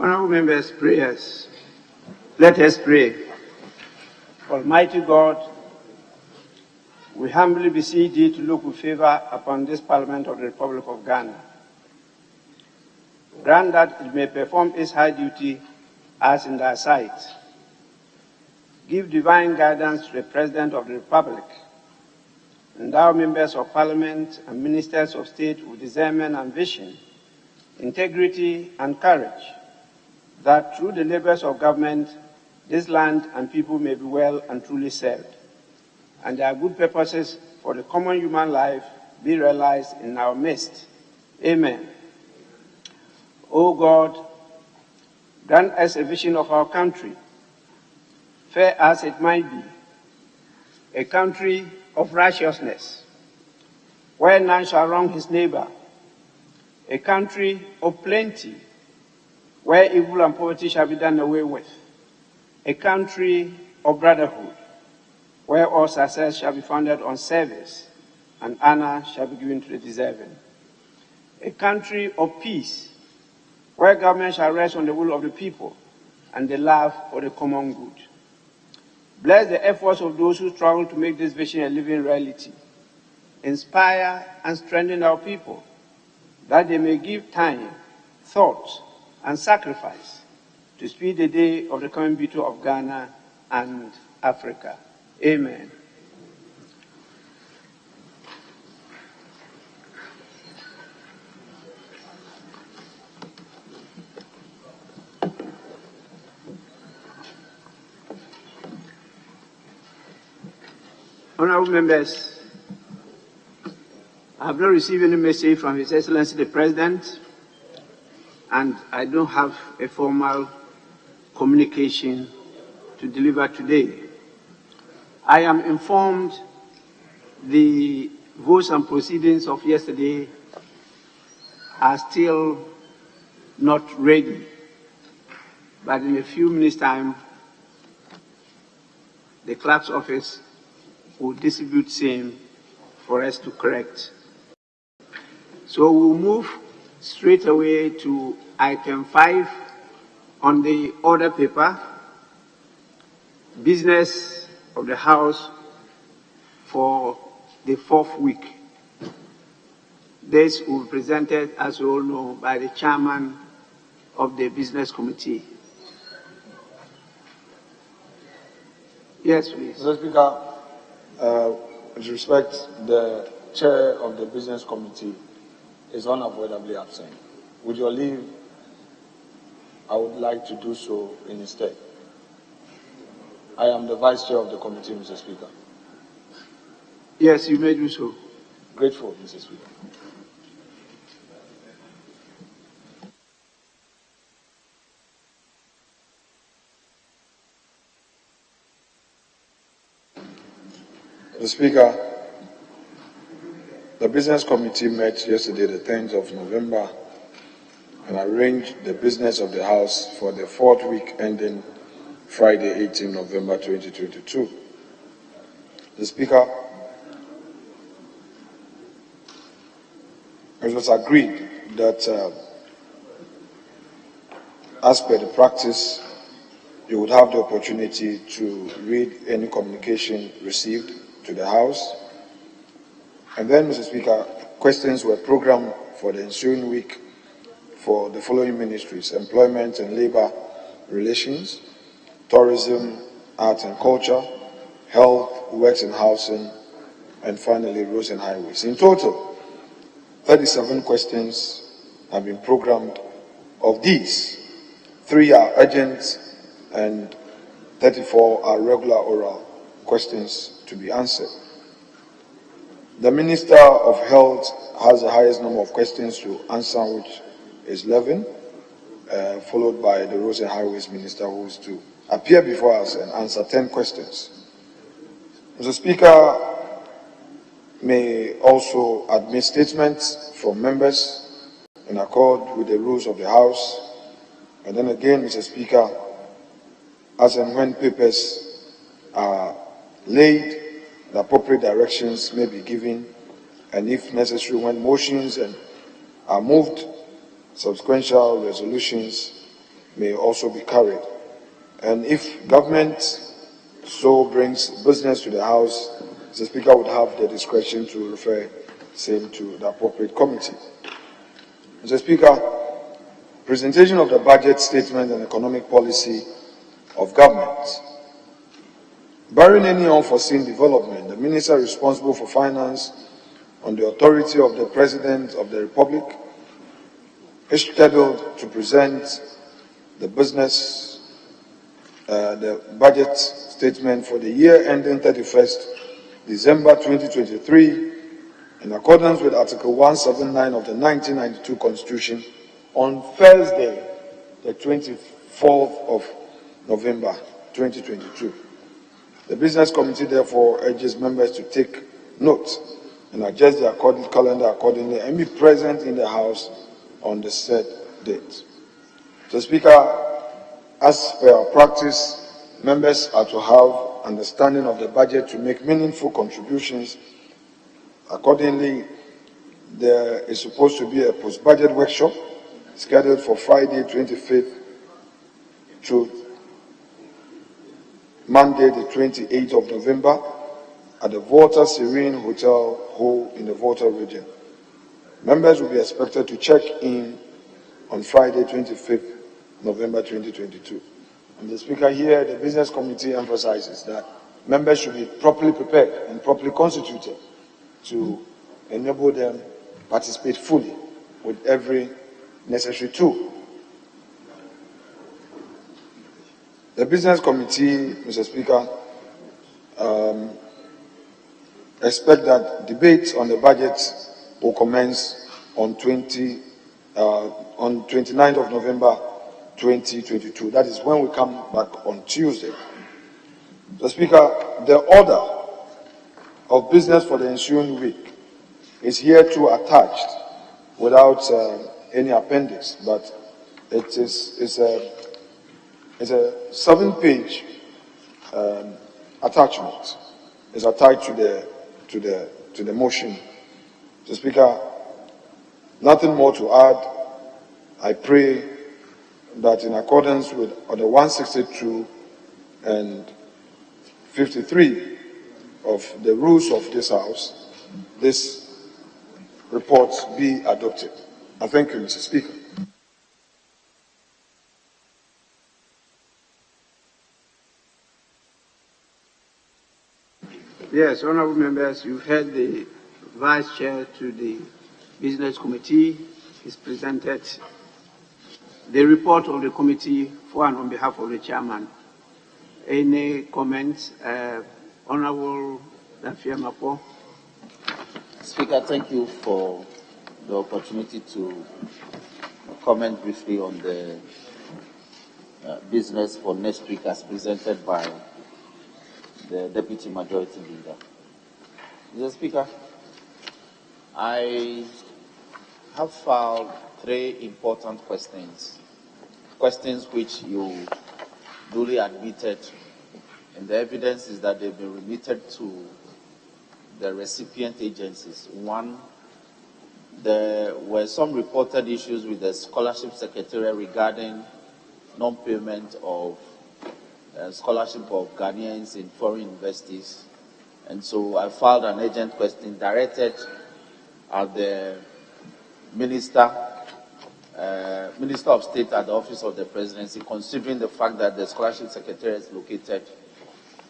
Honorable members, prayers. Let us pray. Almighty God, we humbly beseech thee to look with favor upon this Parliament of the Republic of Ghana. Grant that it may perform its high duty as in thy sight. Give divine guidance to the President of the Republic. Endow members of Parliament and ministers of state with discernment and vision, integrity and courage, that through the labors of government, this land and people may be well and truly served, and their good purposes for the common human life be realized in our midst. Amen. O God, grant us a vision of our country, fair as it might be, a country of righteousness, where none shall wrong his neighbor, a country of plenty, where evil and poverty shall be done away with, a country of brotherhood, where all success shall be founded on service and honor shall be given to the deserving, a country of peace, where government shall rest on the will of the people and the love for the common good. Bless the efforts of those who struggle to make this vision a living reality. Inspire and strengthen our people, that they may give time, thought, and sacrifice to speed the day of the coming beauty of Ghana and Africa. Amen. Honorable members, I have not received any message from His Excellency the President, and I don't have a formal communication to deliver today. I am informed the votes and proceedings of yesterday are still not ready, but in a few minutes' time, the clerk's office will distribute same for us to correct. So we'll move straight away to item 5 on the order paper, business of the House for the 4th week. This will be presented, as you all know, by the chairman of the Business Committee. Yes, please. Mr. Speaker, with respect, the chair of the Business Committee is unavoidably absent. With your leave, I would like to do so in his stead. I am the vice chair of the committee, Mr. Speaker. Yes, you may do so. Grateful, Mr. Speaker. Mr. Speaker, the Business Committee met yesterday, the 10th of November, and arranged the business of the House for the 4th week ending Friday, 18 November 2022. The Speaker, it was agreed that as per the practice, you would have the opportunity to read any communication received to the House. And then, Mr. Speaker, questions were programmed for the ensuing week for the following ministries: Employment and Labour Relations, Tourism, Arts and Culture, Health, Works and Housing, and finally, Roads and Highways. In total, 37 questions have been programmed. Of these, 3 are urgent and 34 are regular oral questions to be answered. The Minister of Health has the highest number of questions to answer, which is 11, followed by the Roads and Highways Minister, who is to appear before us and answer 10 questions. Mr. Speaker may also admit statements from members in accord with the rules of the House. And then again, Mr. Speaker, as and when papers are laid, the appropriate directions may be given, and if necessary, when motions are moved, subsequential resolutions may also be carried. And if government so brings business to the House, the Speaker would have the discretion to refer same to the appropriate committee. Mr. Speaker, presentation of the budget statement and economic policy of government. Barring any unforeseen development, the minister responsible for finance on the authority of the President of the Republic is scheduled to present the budget statement for the year ending 31st December 2023 in accordance with Article 179 of the 1992 Constitution on Thursday, the 24th of November 2022. The Business Committee therefore urges members to take note and adjust their calendar accordingly and be present in the House on the said date. So, Speaker, as per our practice, members are to have understanding of the budget to make meaningful contributions. Accordingly, there is supposed to be a post-budget workshop scheduled for Friday, 25th to Monday, the 28th of November at the Volta Serene Hotel Hall in the Volta region. Members will be expected to check in on Friday, 25th November 2022. And the Speaker here, the Business Committee emphasizes that members should be properly prepared and properly constituted to enable them participate fully with every necessary tool. The Business Committee, Mr. Speaker, expect that debate on the budget will commence on 29th of November 2022. That is when we come back on Tuesday. Mr. Speaker, the order of business for the ensuing week is hereto attached without any appendix, but it's a 7-page attachment. It's attached to the motion. So, Speaker, nothing more to add. I pray that in accordance with Order 162 and 53 of the rules of this House, this report be adopted. I thank you, Mr. Speaker. Yes, honorable members, you've heard the Vice Chair to the Business Committee is presented the report of the committee for and on behalf of the chairman. Any comments? Honorable Dafiamapo. Speaker, thank you for the opportunity to comment briefly on the business for next week as presented by the Deputy Majority Leader. Mr. Speaker, I have filed 3 important questions which you duly admitted, and the evidence is that they've been remitted to the recipient agencies. 1, there were some reported issues with the Scholarship Secretariat regarding non-payment of scholarship of Ghanaians in foreign universities. And so I filed an urgent question directed at the Minister of State at the Office of the Presidency, considering the fact that the Scholarship Secretariat is located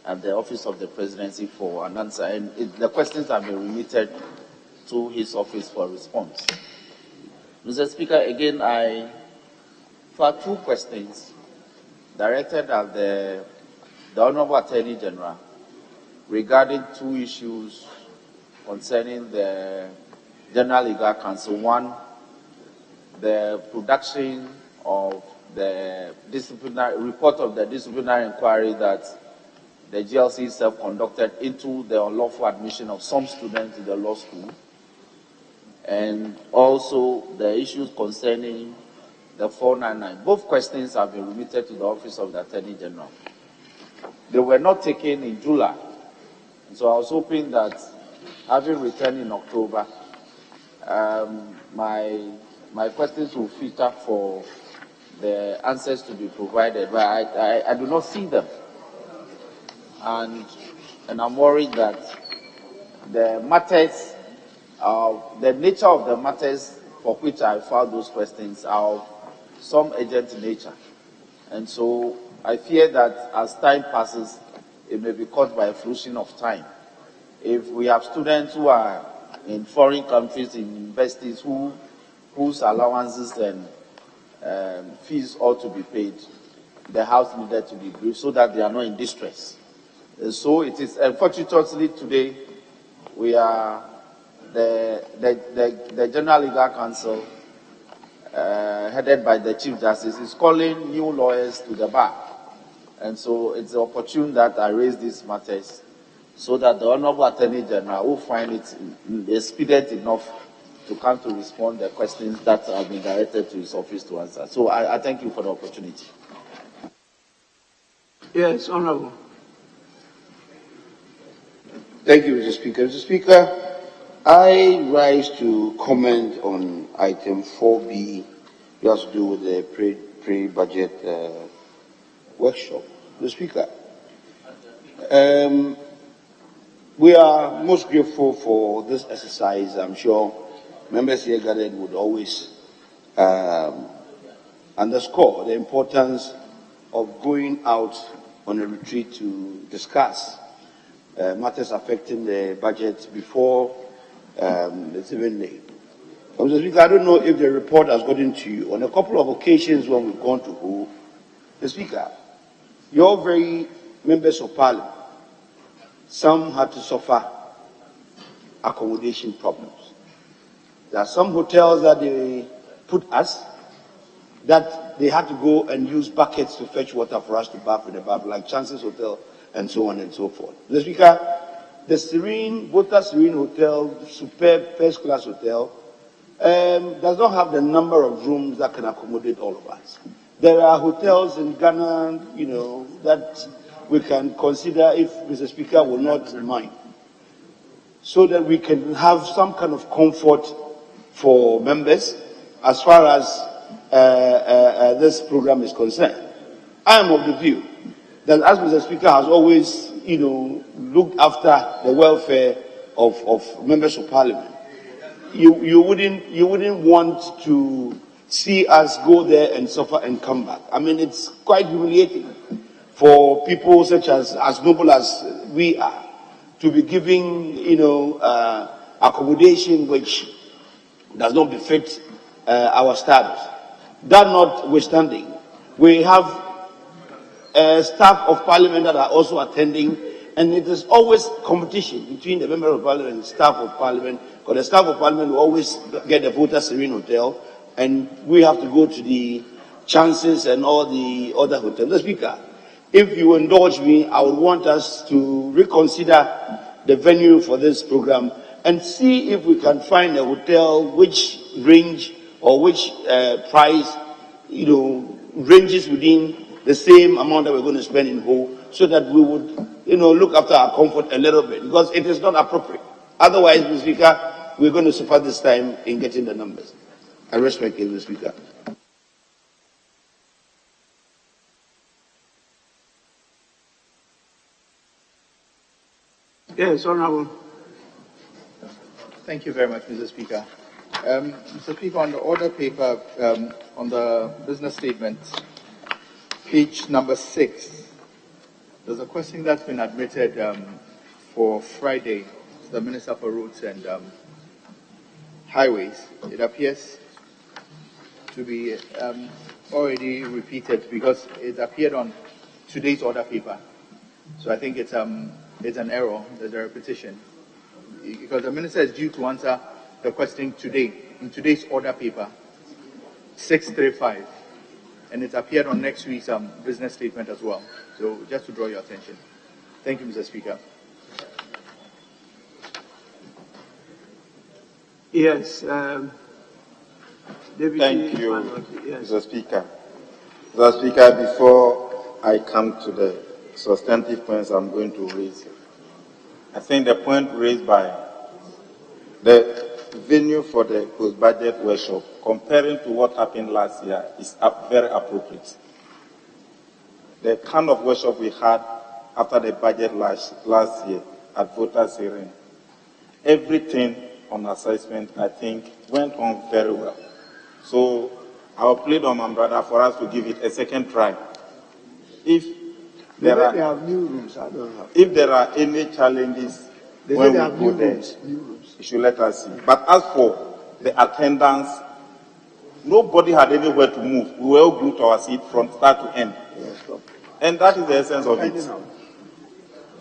at the Office of the Presidency for an answer. And the questions have been remitted to his office for response. Mr. Speaker, again, I filed 2 questions directed at the Honorable Attorney General regarding 2 issues concerning the General Legal Counsel. 1, the production of the report of the disciplinary inquiry that the GLC itself conducted into the unlawful admission of some students in the law school, and also the issues concerning the 499. Both questions have been remitted to the Office of the Attorney General. They were not taken in July, so I was hoping that, having returned in October, my questions will feature for the answers to be provided, but I do not see them. And I'm worried that the matters, the nature of the matters for which I filed those questions are of some urgent nature. And so I fear that as time passes, it may be caught by a fruition of time. If we have students who are in foreign countries, in universities, whose allowances and fees ought to be paid, the house needed to be briefed so that they are not in distress. And so it is, unfortunately, today we are the General Legal Council, headed by the Chief Justice, is calling new lawyers to the bar. And so it's opportune that I raise these matters so that the Honorable Attorney General will find it expedient enough to come to respond to the questions that have been directed to his office to answer. So I thank you for the opportunity. Yes, Honorable. Thank you, Mr. Speaker. Mr. Speaker, I rise to comment on item 4B, which has to do with the pre-budget workshop. Mr. Speaker, we are most grateful for this exercise. I'm sure members here gathered would always underscore the importance of going out on a retreat to discuss matters affecting the budget before it's even late. Mr. Speaker, I don't know if the report has gotten to you. On a couple of occasions when we've gone to Ho, Mr. Speaker, your very members of parliament, some had to suffer accommodation problems. There are some hotels that they put us that they had to go and use buckets to fetch water for us to bath in the bath, like Chance's Hotel and so on and so forth. Mr. Speaker, the Serene, Bota Serene Hotel, superb first-class hotel, does not have the number of rooms that can accommodate all of us. There are hotels in Ghana, that we can consider if Mr. Speaker will not mind, so that we can have some kind of comfort for members as far as this program is concerned. I am of the view that, as Mr. Speaker has always, looked after the welfare of members of parliament, you wouldn't want to see us go there and suffer and come back. I mean, it's quite humiliating for people such as noble as we are to be giving, accommodation which does not befit our status. That notwithstanding, we have staff of parliament that are also attending, and it is always competition between the member of parliament and staff of parliament, because the staff of parliament will always get the Bota Serene Hotel, and we have to go to the Chances and all the other hotels. The Speaker, if you indulge me, I would want us to reconsider the venue for this program and see if we can find a hotel which range or which price, ranges within the same amount that we're going to spend in Ho, so that we would, look after our comfort a little bit, because it is not appropriate. Otherwise, Mr. Speaker, we're going to suffer this time in getting the numbers. I respect you, Mr. Speaker. Yes, Honorable. Thank you very much, Mr. Speaker. Mr. Speaker, on the order paper, on the business statement, page number 6, there's a question that's been admitted for Friday to the Minister for Roads and Highways. It appears to be already repeated because it appeared on today's order paper. So I think it's an error, there's a repetition. Because the Minister is due to answer the question today, in today's order paper, 635. And it appeared on next week's business statement as well. So just to draw your attention. Thank you, Mr. Speaker. Yes. Deputy Thank you, yes. Mr. Speaker. Mr. Speaker, before I come to the substantive points I'm going to raise, I think the point raised by the venue for the post-budget workshop, comparing to what happened last year, is very appropriate. The kind of workshop we had after the budget last year at voters' hearing, everything on assessment, I think, went on very well. So I will plead on my brother for us to give it a second try. If there are any challenges when we go there, you should let us see. But as for the attendance, nobody had anywhere to move. We were all glued to our seat from start to end. And that is the essence of it.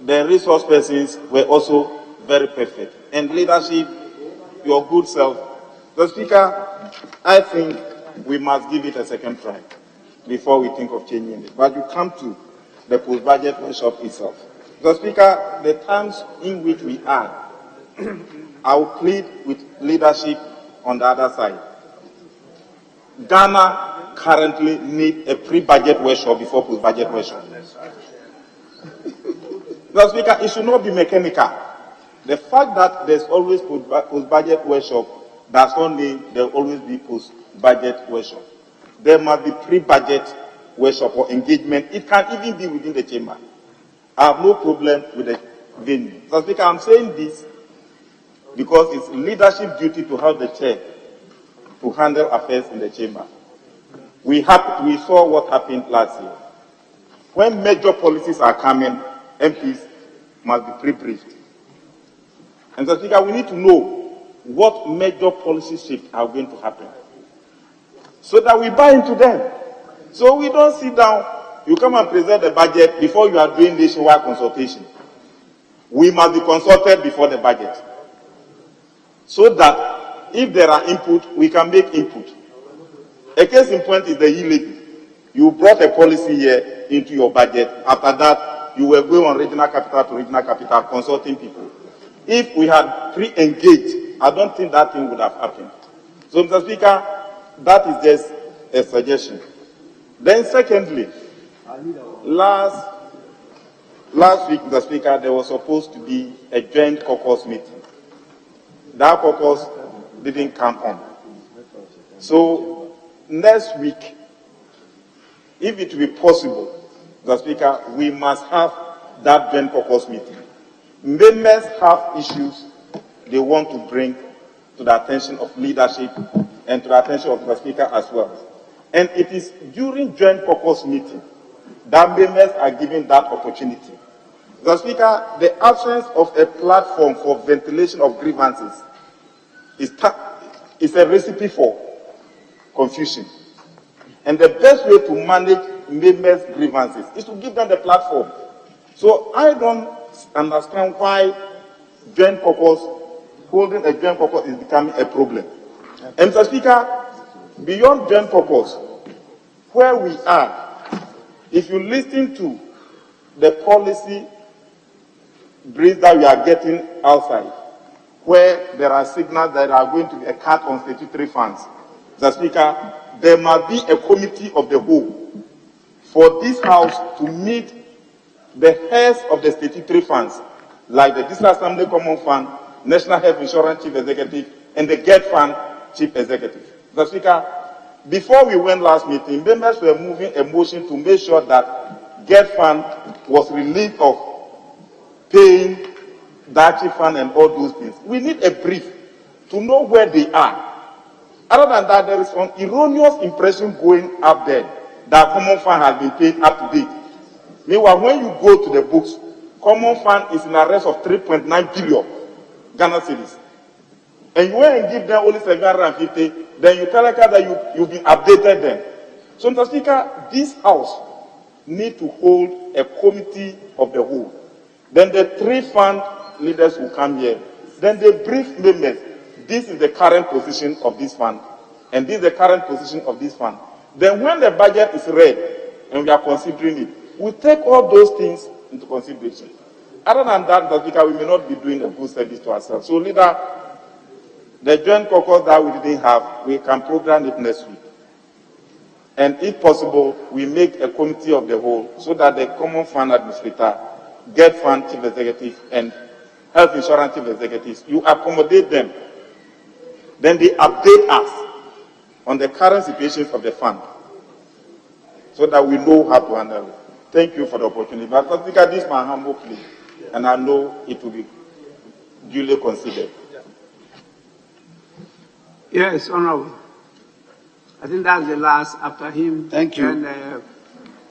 The resource persons were also very perfect. And leadership, your good self. The Speaker, I think we must give it a second try before we think of changing it. But you come to the post-budget workshop itself. The Speaker, the times in which we are, I will plead with leadership on the other side. Ghana currently needs a pre-budget workshop before post-budget workshop. The Speaker, it should not be mechanical. The fact that there's always post-budget workshop does not mean there will always be post-budget workshop. There must be pre-budget workshop or engagement. It can even be within the chamber. I have no problem with the venue. So, Speaker, I'm saying this because it's leadership duty to have the chair to handle affairs in the chamber. We saw what happened last year. When major policies are coming, MPs must be pre-briefed. And so, Speaker, we need to know what major policy shifts are going to happen so that we buy into them. So we don't sit down, you come and present the budget before you are doing nationwide consultation. We must be consulted before the budget so that if there are input, we can make input. A case in point is the e-levy. You brought a policy here into your budget. After that, you were going on regional capital to regional capital, consulting people. If we had pre-engaged, I don't think that thing would have happened. So, Mr. Speaker, that is just a suggestion. Then secondly, last week, Mr. Speaker, there was supposed to be a joint caucus meeting. That caucus didn't come on. So next week, if it will be possible, Mr. Speaker, we must have that joint caucus meeting. Members have issues they want to bring to the attention of leadership and to the attention of the Speaker as well. And it is during joint caucus meeting that members are given that opportunity. The Speaker, the absence of a platform for ventilation of grievances is a recipe for confusion. And the best way to manage members' grievances is to give them the platform. So I don't understand why joint caucus, holding a joint caucus is becoming a problem. And Mr. Speaker, beyond joint caucus, where we are, if you listen to the policy briefs that we are getting outside, where there are signals that there are going to be a cut on statutory funds, Mr. Speaker, there must be a committee of the whole for this House to meet the heads of the statutory funds, like the District Assembly Common Fund, National Health Insurance Chief Executive, and the GET Fund Chief Executive. Mr. Speaker, before we went last meeting, members were moving a motion to make sure that GET Fund was relieved of paying dietary fund and all those things. We need a brief to know where they are. Other than that, there is an erroneous impression going up there that Common Fund has been paid up to date. Meanwhile, when you go to the books, Common Fund is in arrears of 3.9 billion Ghana cedis. And you went and give them only 750, then you tell us that you've been updated them. So, Mr. Speaker, this House needs to hold a committee of the whole. Then the three fund leaders will come here. Then they brief members. This is the current position of this fund, and this is the current position of this fund. Then when the budget is read, and we are considering it, we take all those things into consideration. Other than that, Mr. Speaker, we may not be doing a good service to ourselves. So, leader, the joint caucus that we didn't have, we can program it next week. And if possible, we make a committee of the whole so that the Common Fund Administrator, GET Fund Chief Executive, and Health Insurance Chief Executives, you accommodate them then they update us on the current situations of the fund so that we know how to handle it. Thank you for the opportunity. But Mr. Speaker, this is my humble plea, and I know it will be duly considered. Yes, Honorable. I think that's the last after him. Thank you. And,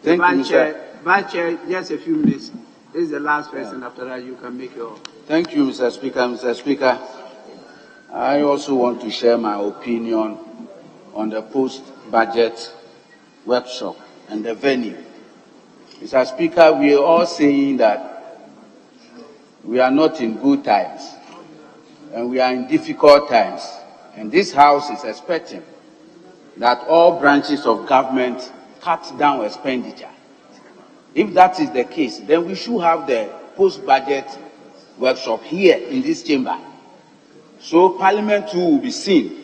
Thank you, Vice Chair, just a few minutes. This is the last person. After that, you can make your... Thank you, Mr. Speaker. Mr. Speaker, I also want to share my opinion on the post-budget workshop and the venue. Mr. Speaker, we are all saying that we are not in good times and we are in difficult times. And this House is expecting that all branches of government cut down expenditure. If that is the case, then we should have the post-budget workshop here in this chamber. So Parliament too will be seen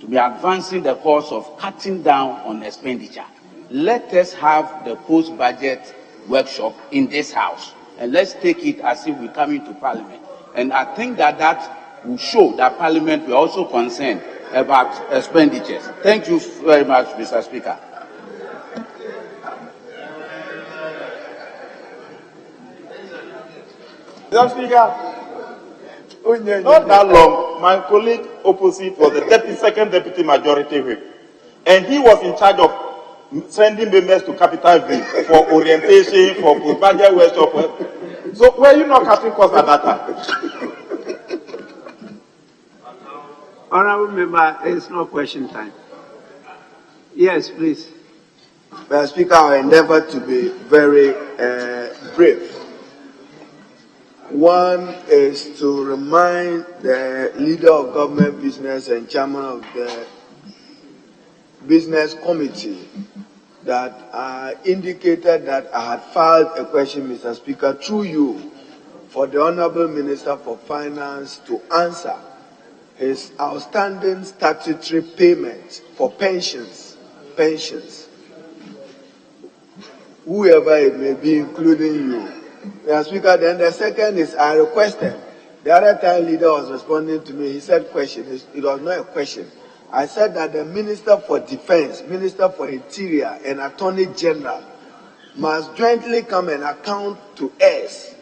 to be advancing the cause of cutting down on expenditure. Let us have the post-budget workshop in this House, and let's take it as if we come into Parliament. And I think that that will show that Parliament will also concerned about expenditures. Thank you very much, Mr. Speaker. Mr. Speaker, not that long, my colleague opposite was the second deputy majority whip, and he was in charge of sending members to Capital V for orientation, for post-budget workshop. So were you not cutting costs at that time? Honorable Member, it's no question time. Yes, please. Mr. Speaker, I endeavor to be very brief. One is to remind the leader of government business and chairman of the business committee that I indicated that I had filed a question, Mr. Speaker, through you for the Honorable Minister for Finance to answer his outstanding statutory payments for pensions, whoever it may be, including you. Mr. Speaker, then the second is I requested. The other time leader was responding to me, he said question. It was not a question. I said that the Minister for Defense, Minister for Interior, and Attorney General must jointly come and account to us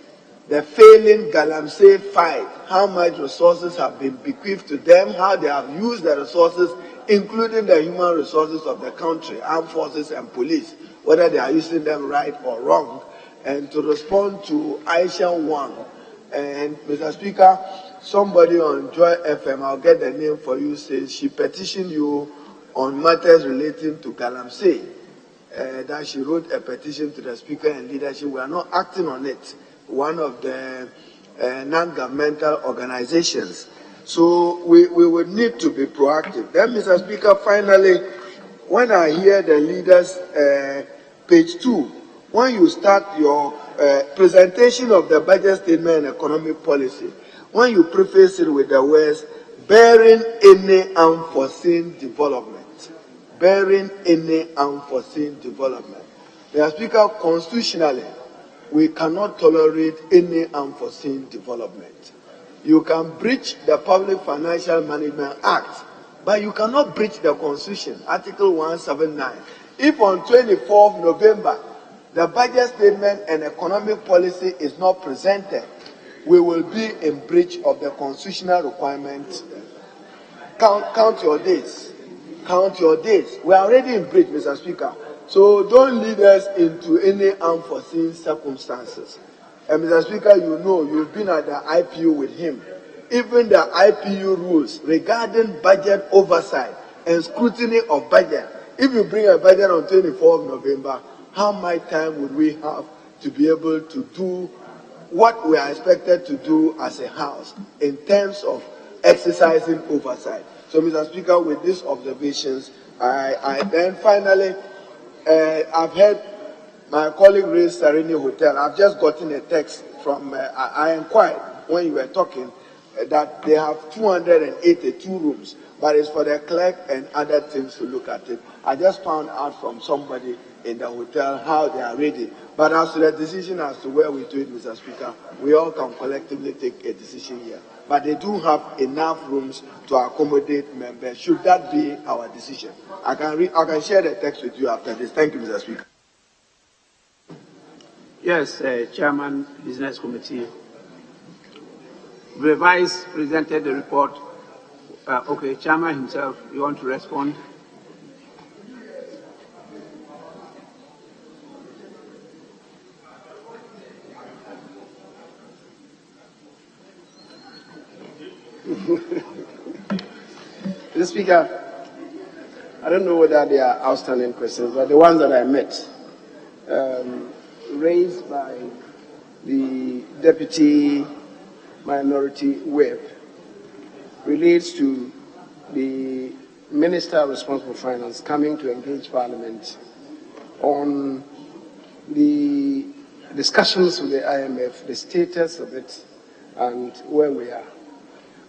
the failing Galamsey fight, how much resources have been bequeathed to them, how they have used the resources, including the human resources of the country, armed forces and police, whether they are using them right or wrong. And to respond to Aisha Wang, and Mr. Speaker, somebody on Joy FM, I'll get the name for you, says she petitioned you on matters relating to Galamsey, that she wrote a petition to the Speaker and leadership. We are not acting on it. One of the non-governmental organizations. So we would need to be proactive. Then, Mr. Speaker, finally, when I hear the leaders, page 2, when you start your presentation of the budget statement and economic policy, when you preface it with the words, bearing any unforeseen development, bearing any unforeseen development. Mr. Speaker, constitutionally, we cannot tolerate any unforeseen development. You can breach the Public Financial Management Act, but you cannot breach the Constitution, Article 179. If on 24th November, the budget statement and economic policy is not presented, we will be in breach of the constitutional requirements. Count your days. Count your days. We are already in breach, Mr. Speaker. So don't lead us into any unforeseen circumstances. And Mr. Speaker, you know, you've been at the IPU with him. Even the IPU rules regarding budget oversight and scrutiny of budget. If you bring a budget on 24th of November, how much time would we have to be able to do what we are expected to do as a House in terms of exercising oversight? So, Mr. Speaker, with these observations, I then finally, I've heard my colleague raise Serene Hotel. I've just gotten a text from, I inquired when you were talking, that they have 282 rooms, but it's for the clerk and other things to look at it. I just found out from somebody in the hotel how they are ready. But as to the decision as to where we do it, Mr. Speaker, we all can collectively take a decision here. but they do have enough rooms to accommodate members. Should that be our decision? I can share the text with you after this. Thank you, Mr. Speaker. Yes, Chairman, Business Committee. The Vice presented the report. Okay, Chairman himself, you want to respond? Mr. Speaker, I don't know whether they are outstanding questions, but the ones that I met, raised by the Deputy Minority Whip, relates to the Minister responsible for finance coming to engage Parliament on the discussions with the IMF, the status of it, and where we are.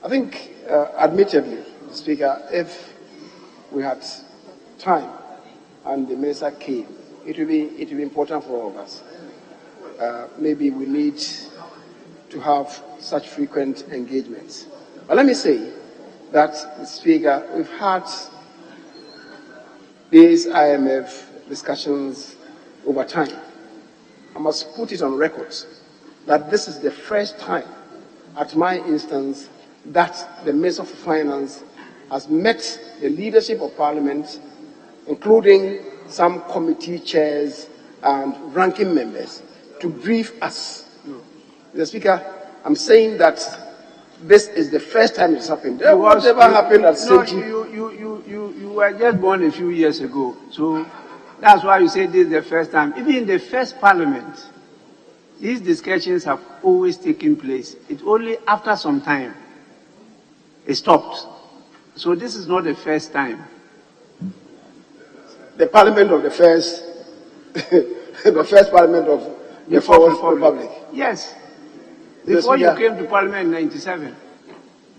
I think, admittedly, Speaker, if we had time and the Minister came, it will be important for all of us. Maybe we need to have such frequent engagements. But let me say that, Speaker, we've had these IMF discussions over time. I must put it on record that this is the first time, at my instance, that the Minister for Finance has met the leadership of Parliament, including some committee chairs and ranking members, to brief us. Mr. Speaker, I'm saying that this is the first time it's happened. Whatever happened at No, you were just born a few years ago, so that's why you say this is the first time. Even in the first Parliament, these discussions have always taken place. It's only after some time it stopped. So this is not the first time. The Parliament of the first, the first Parliament of the Fourth Republic. Yes. Before you came to Parliament in 97.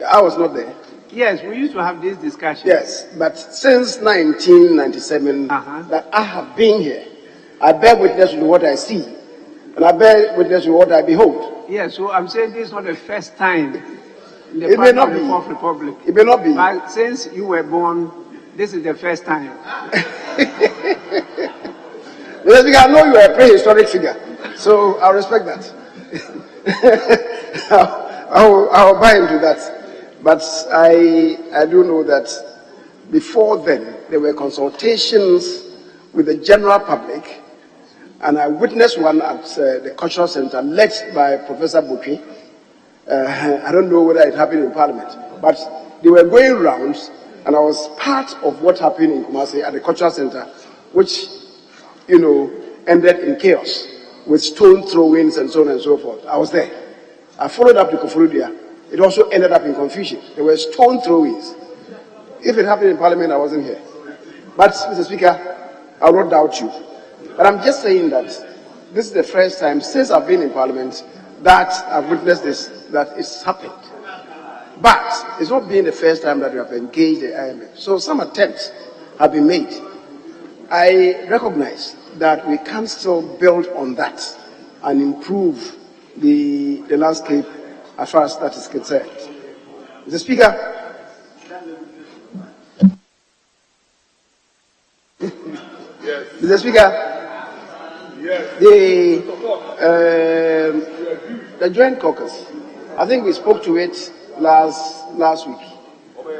I was not there. Yes, we used to have this discussion. Yes, but since 1997 that I have been here, I bear witness to what I see, and I bear witness to what I behold. Yes, so I'm saying this is not the first time in the Parliament of the Fourth Republic. It may not be. But since you were born, this is the first time. Mr. Speaker, I know you are a prehistoric figure, so I respect that. I'll buy into that. But I do know that before then, there were consultations with the general public, and I witnessed one at the Cultural Center led by Professor Bukwi. I don't know whether it happened in Parliament, but they were going rounds, and I was part of what happened in Kumasi at the Cultural Center, which, ended in chaos with stone throwings and so on and so forth. I was there. I followed up to Koforidua. It also ended up in confusion. There were stone throwings. If it happened in Parliament, I wasn't here. But, Mr. Speaker, I will not doubt you. But I'm just saying that this is the first time since I've been in Parliament that I've witnessed this, that it's happened. But it's not been the first time that we have engaged the IMF. So some attempts have been made. I recognize that we can still build on that and improve the landscape as far as that is concerned. Mr. Speaker, yes. Mr. Speaker, yes. The Joint Caucus, I think we spoke to it last week,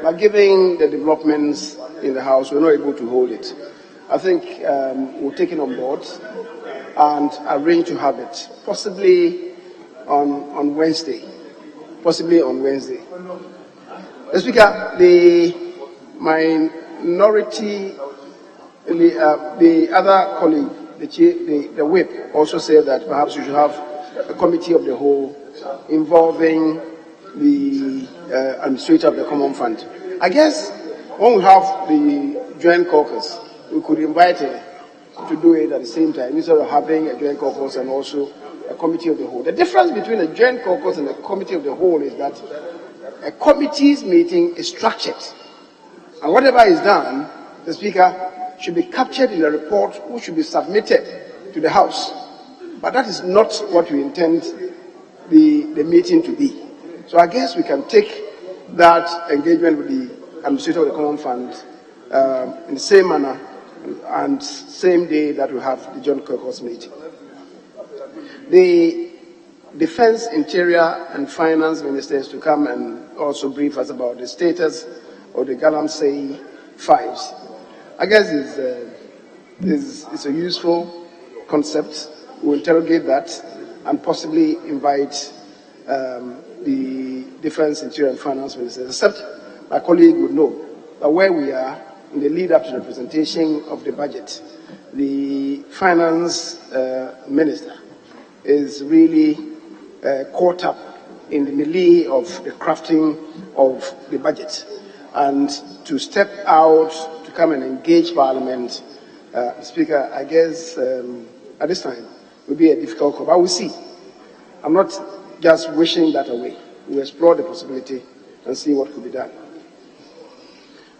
but given the developments in the House, we're not able to hold it. I think we'll take it on board and arrange to have it, possibly on Wednesday. Possibly on Wednesday. Mr. Speaker, the minority, the other colleague, the whip, also said that perhaps we should have a committee of the whole involving the administrator of the Common Fund. I guess when we have the Joint Caucus, we could invite her to do it at the same time, instead of having a Joint Caucus and also a committee of the whole. The difference between a Joint Caucus and a committee of the whole is that a committee's meeting is structured, and whatever is done, the Speaker, should be captured in a report which should be submitted to the House. But that is not what we intend the meeting to be. So I guess we can take that engagement with the administrator of the Common Fund in the same manner and same day that we have the Joint Caucus meeting. The Defense, Interior and Finance Ministers to come and also brief us about the status of the Galamsey files. I guess it's a useful concept. We'll interrogate that and possibly invite the Defense, Interior and Finance Ministers, except my colleague would know that where we are in the lead up to the presentation of the budget, the Finance Minister is really caught up in the melee of the crafting of the budget. And to step out to come and engage Parliament, Speaker, I guess at this time will be a difficult call. But we'll see. I'm not just wishing that away. We'll explore the possibility and see what could be done.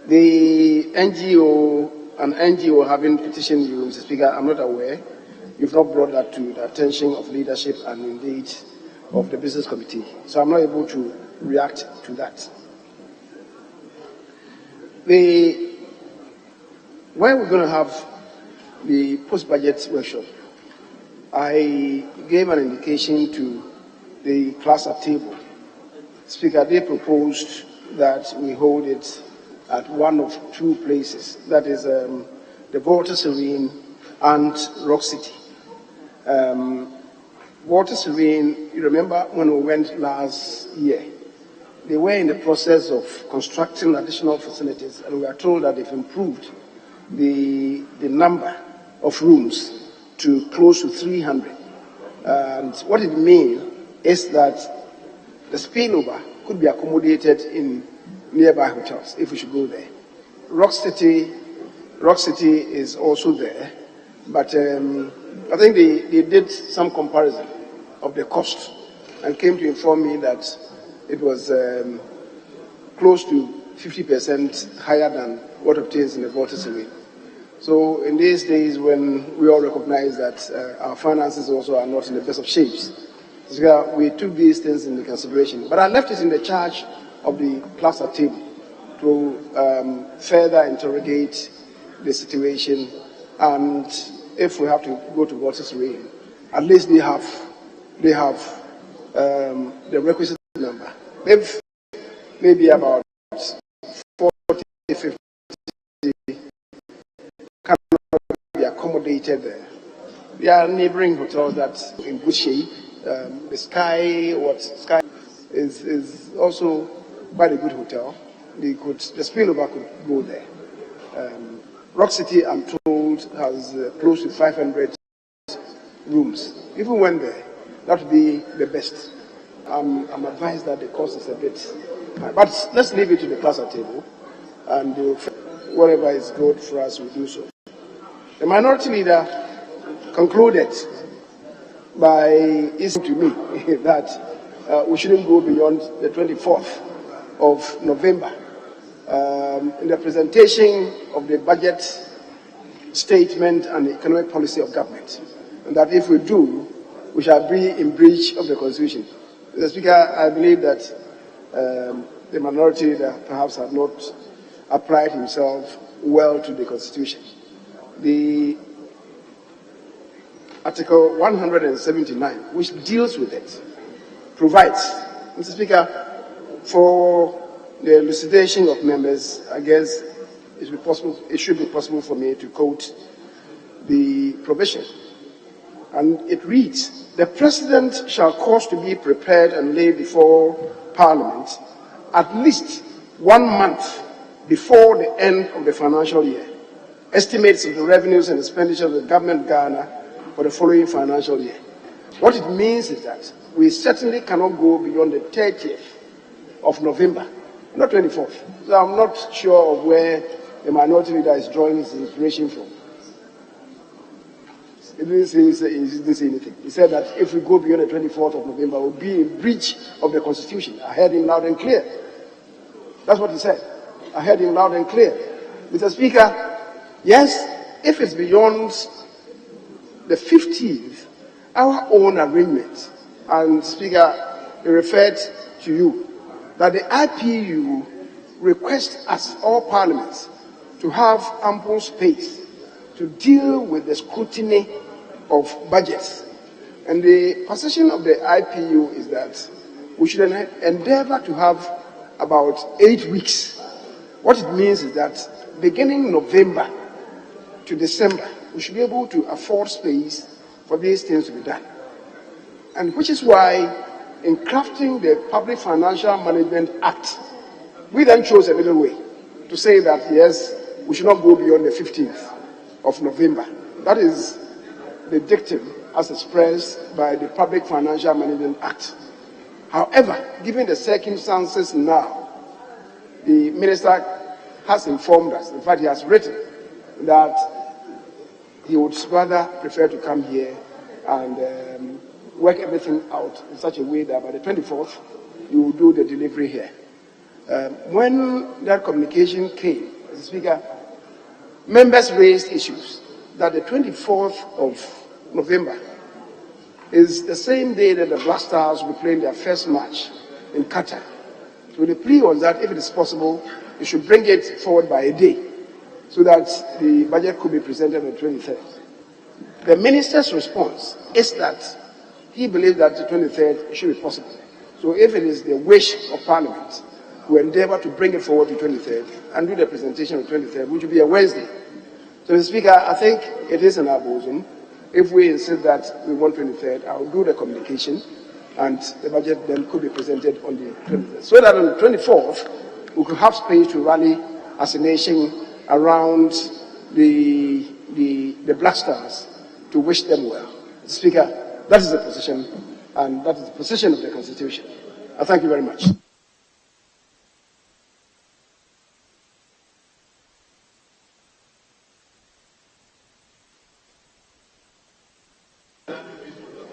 The NGO having petitioned you, Mr. Speaker, I'm not aware. You've not brought that to the attention of leadership and indeed of the business committee. So I'm not able to react to that. Where we're going to have the post-budget workshop, I gave an indication to the class at table. Speaker, they proposed that we hold it at one of two places, that is the Water Serene and Rock City. Water Serene, you remember when we went last year, they were in the process of constructing additional facilities, and we are told that they've improved the number of rooms to close to 300. And what it means is that the spillover could be accommodated in nearby hotels if we should go there. Rock City is also there, but I think they did some comparison of the cost and came to inform me that it was close to 50% higher than what obtains in the Water Serene. So in these days when we all recognize that our finances also are not in the best of shapes, so we took these things into consideration. But I left it in the charge of the cluster team to further interrogate the situation, and if we have to go to Water Serene, at least they have the requisite number. Maybe about 40, 50 cannot be accommodated there. There are neighboring hotels that are in good shape. The Sky is also quite a good hotel. The spillover could go there. Rock City, I'm told, has close to 500 rooms. If we went there, that would be the best. I'm advised that the cost is a bit high. But let's leave it to the cluster table, and whatever is good for us, we'll do so. The minority leader concluded by issuing to me that we shouldn't go beyond the 24th of November in the presentation of the budget statement and the economic policy of government, and that if we do, we shall be in breach of the Constitution. Mr. Speaker, I believe that the minority leader perhaps had not applied himself well to the Constitution. The Article 179, which deals with it, provides, Mr. Speaker, for the elucidation of members. I guess it should be possible for me to quote the provision. And it reads, "The President shall cause to be prepared and laid before Parliament at least 1 month before the end of the financial year estimates of the revenues and expenditures of the government of Ghana for the following financial year." What it means is that we certainly cannot go beyond the 30th of November, not 24th. So I'm not sure of where the minority leader is drawing his inspiration from. He didn't say anything. He said that if we go beyond the 24th of November, we'll be in breach of the Constitution. I heard him loud and clear. That's what he said. I heard him loud and clear. Mr. Speaker, yes, if it's beyond the 15th, our own arrangement, and Speaker, he referred to you that the IPU requests us, all parliaments, to have ample space to deal with the scrutiny of budgets. And the position of the IPU is that we should endeavor to have about 8 weeks. What it means is that beginning November to December, we should be able to afford space for these things to be done. And which is why, in crafting the Public Financial Management Act, we then chose a middle way to say that, yes, we should not go beyond the 15th of November. That is the dictum as expressed by the Public Financial Management Act. However, given the circumstances now, the minister has informed us, in fact, he has written that he would rather prefer to come here and work everything out in such a way that by the 24th, you will do the delivery here. When that communication came, Mr. Speaker, members raised issues that the 24th of November is the same day that the Black Stars will be playing their first match in Qatar. So the plea was that if it is possible, you should bring it forward by a day so that the budget could be presented on the 23rd. The minister's response is that he believes that the 23rd should be possible. So if it is the wish of Parliament, we endeavor to bring it forward to 23rd and do the presentation on 23rd, which will be a Wednesday. So, Mr. Speaker, I think it is in our bosom. If we insist that we want 23rd, I will do the communication and the budget then could be presented on the 23rd. So that on the 24th, we could have space to rally as a nation around the Black Stars to wish them well. Mr. Speaker, that is the position, and that is the position of the Constitution. I thank you very much.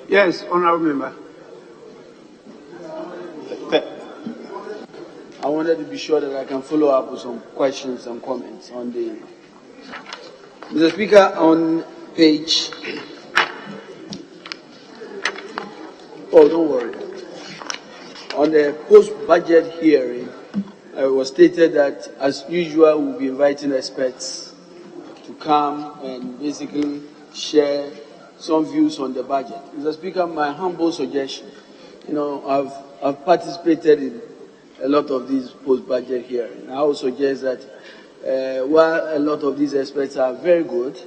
Yes, honourable member. I wanted to be sure that I can follow up with some questions and comments on the... Mr. Speaker, on page... Oh, don't worry. On the post-budget hearing, it was stated that, as usual, we'll be inviting experts to come and basically share some views on the budget. Mr. Speaker, my humble suggestion, I've participated in a lot of these post-budget hearings. I would suggest that while a lot of these experts are very good,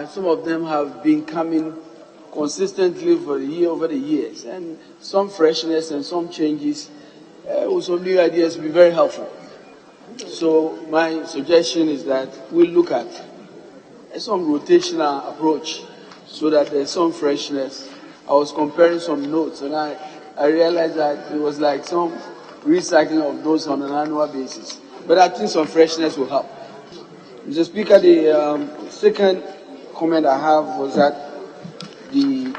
some of them have been coming consistently over the years, and some freshness and some changes, also new ideas will be very helpful. So my suggestion is that we look at some rotational approach so that there's some freshness. I was comparing some notes and I realized that it was like some recycling of notes on an annual basis. But I think some freshness will help. Mr. Speaker, the second comment I have was that the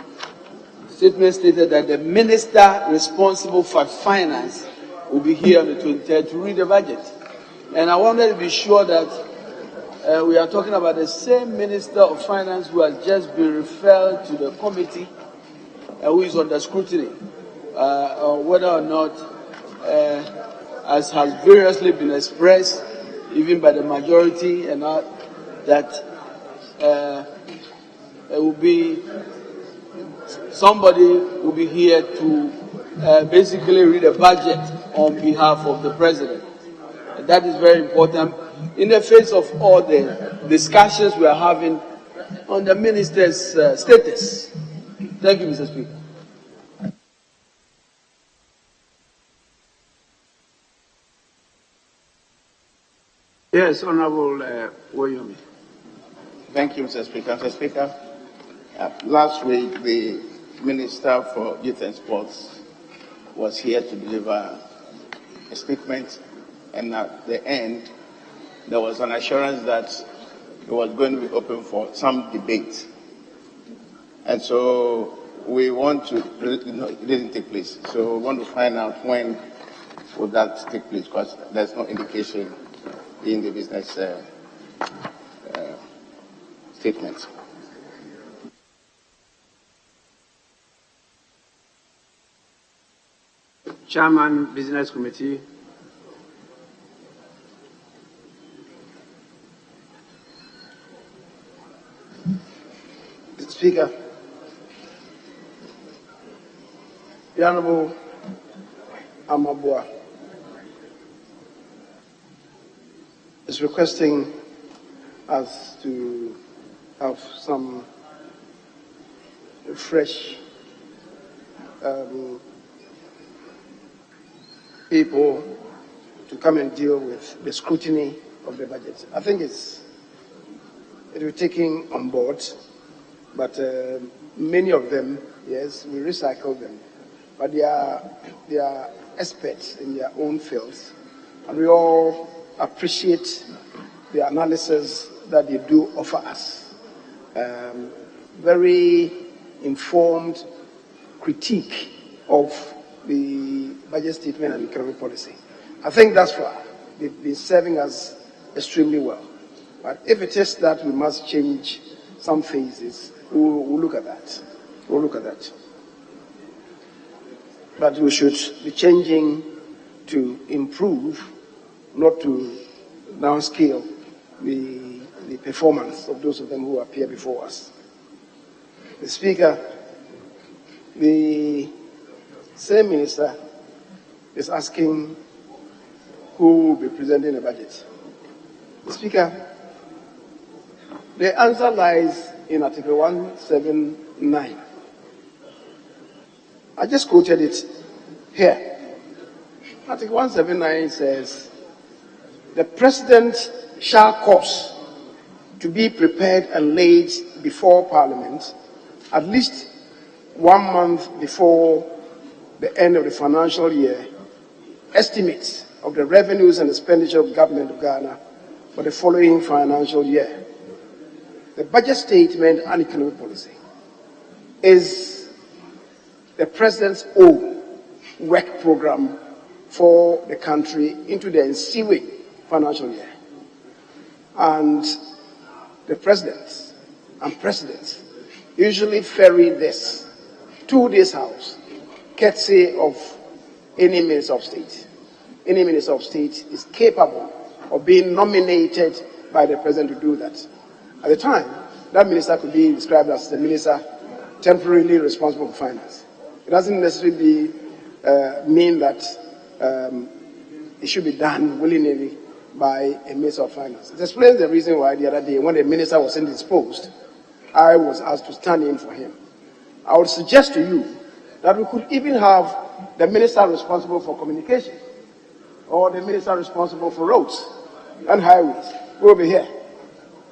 statement stated that the minister responsible for finance will be here on the 23rd to read the budget. And I wanted to be sure that we are talking about the same Minister of Finance who has just been referred to the committee, who is under scrutiny, whether or not, as has variously been expressed, even by the majority, and not that it will be somebody will be here to basically read a budget on behalf of the president. And that is very important in the face of all the discussions we are having on the minister's status. Thank you, Mr. Speaker. Yes, Honourable Woyomi. Thank you, Mr. Speaker. Mr. Speaker, last week the Minister for Youth and Sports was here to deliver a statement, and at the end there was an assurance that it was going to be open for some debate. And so we want to, it didn't take place. So we want to find out when would that take place, because there's no indication in the business statement. Chairman, Business Committee. Mr. Speaker, the Honorable Amabua is requesting us to have some fresh people to come and deal with the scrutiny of the budget. I think it will be taken on board, but many of them, yes, we recycle them, but they are experts in their own fields, and we all appreciate the analysis that they do offer us. Very informed critique of the budget statement and economic policy. I think that's why they've been serving us extremely well. But if it is that we must change some phases, we'll look at that. We'll look at that. But we should be changing to improve, not to downscale the performance of those of them who appear before us. The Speaker, the same minister is asking who will be presenting the budget. The Speaker, the answer lies in Article 179. I just quoted it here. Article 179 says, the President shall cause to be prepared and laid before Parliament at least 1 month before the end of the financial year, estimates of the revenues and expenditure of the Government of Ghana for the following financial year. The budget statement and economic policy is the President's own work program for the country into the ensuing financial year. And the President and Presidents usually ferry this to this House, courtesy of any Minister of State. Any Minister of State is capable of being nominated by the President to do that. At the time, that minister could be described as the minister temporarily responsible for finance. It doesn't necessarily mean that it should be done willy-nilly by a Minister of Finance. It explains the reason why the other day, when the minister was indisposed, I was asked to stand in for him. I would suggest to you that we could even have the minister responsible for communication or the minister responsible for roads and highways who will be here.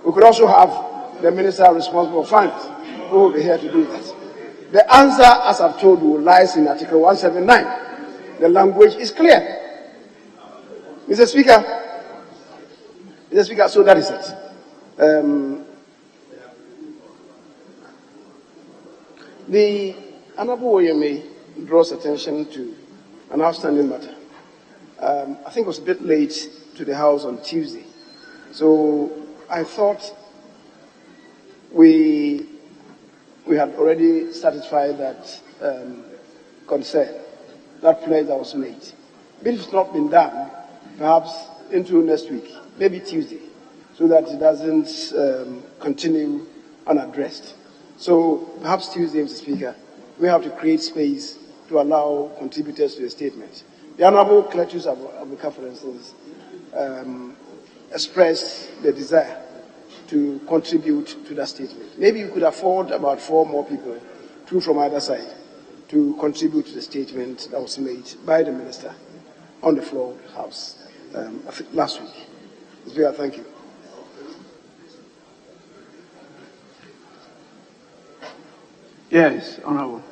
We could also have the minister responsible for finance who will be here to do that. The answer, as I've told you, lies in Article 179. The language is clear. Mr. Speaker, so that is it. The Honorable Oyeme draws attention to an outstanding matter. I think it was a bit late to the House on Tuesday. So I thought we had already satisfied that concern, that pledge that was made. But if it's not been done, perhaps into next week, maybe Tuesday, so that it doesn't continue unaddressed. So perhaps Tuesday, Mr. Speaker, we have to create space to allow contributors to the statement. The Honorable Cletus Abubakar, for instance, expressed the desire to contribute to that statement. Maybe you could afford about 4 more people, 2 from either side, to contribute to the statement that was made by the minister on the floor of the House, I think last week. Mr. Speaker, thank you. Yes, Honorable.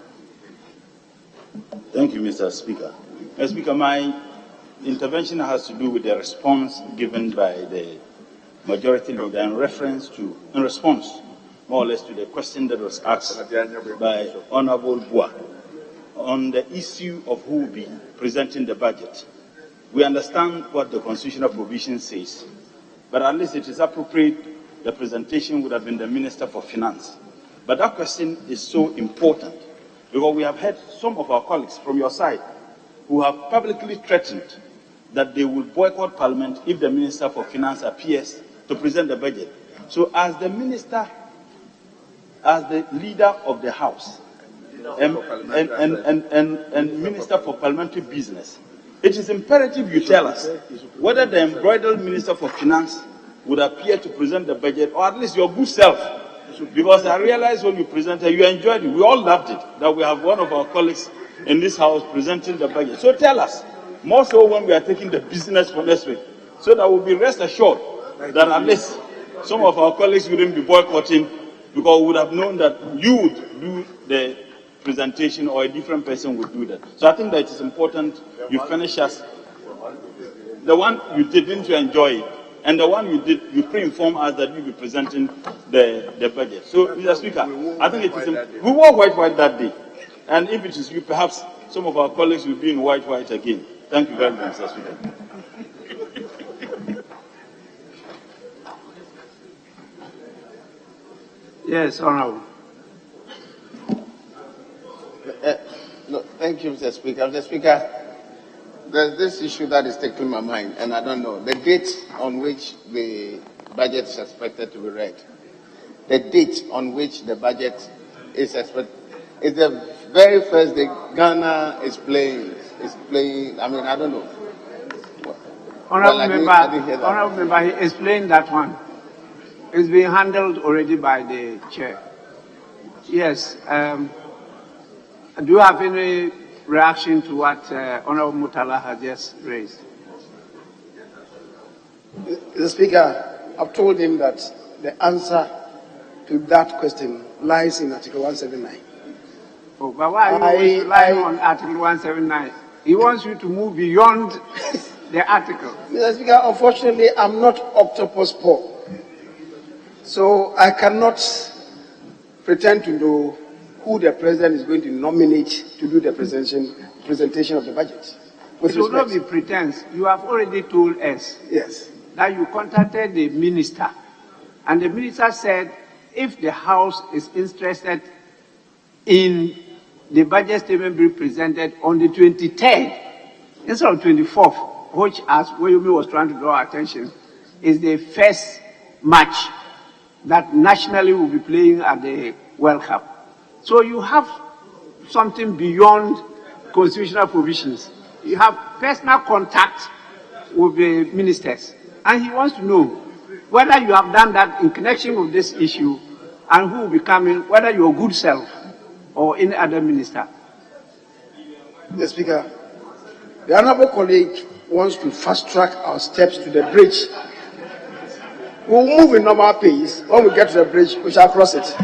Thank you, Mr. Speaker. Mr. Speaker, my intervention has to do with the response given by the majority leader in response, more or less, to the question that was asked by Honorable Bua on the issue of who will be presenting the budget. We understand what the constitutional provision says, but at least it is appropriate the presentation would have been the Minister for Finance. But that question is so important because we have heard some of our colleagues from your side who have publicly threatened that they will boycott Parliament if the Minister for Finance appears to present the budget. So as the Minister, as the leader of the House, and Minister for Parliamentary Business, it is imperative you tell us whether the embroidered Minister for Finance would appear to present the budget, or at least your good self. Because I realized when you presented, you enjoyed it. We all loved it, that we have one of our colleagues in this House presenting the budget. So tell us, more so when we are taking the business for next week, so that we'll be rest assured that at least some of our colleagues wouldn't be boycotting, because we would have known that you would do the presentation or a different person would do that. So I think that it is important you finish us. The one you didn't enjoy it, and the one you did, you pre-inform us that you'll be presenting the budget. So, Mr. Speaker, I think it is we wore white that day. And if it is you, perhaps some of our colleagues will be in white again. Thank you very much, Mr. Speaker. Yes, Honourable. No, thank you, Mr. Speaker. Mr. Speaker, there's this issue that is taking my mind, and I don't know. The date on which the budget is expected to be read, the date on which the budget is expected, is the very first day Ghana is playing, I mean, I don't know. Honourable Member, he explained that one. It's being handled already by the chair. Yes. Do you have any reaction to what Honourable Mutala has just raised? Mr. Speaker, I've told him that the answer to that question lies in Article 179. Oh, but why are you relying on Article 179? He wants you to move beyond the article. Mr. Speaker, unfortunately, I'm not Octopus Paul. So I cannot pretend to know who the president is going to nominate to do the presentation of the budget. It will not be pretense. You have already told us that you contacted the minister, and the minister said if the House is interested in the budget statement being presented on the 23rd instead of 24th, which, as William was trying to draw attention, is the first match that nationally will be playing at the World Cup. So you have something beyond constitutional provisions. You have personal contact with the ministers. And he wants to know whether you have done that in connection with this issue and who will be coming, whether your good self or any other minister. Mr. Speaker, the honourable colleague wants to fast-track our steps to the bridge. We'll move in normal pace. When we get to the bridge, we shall cross it.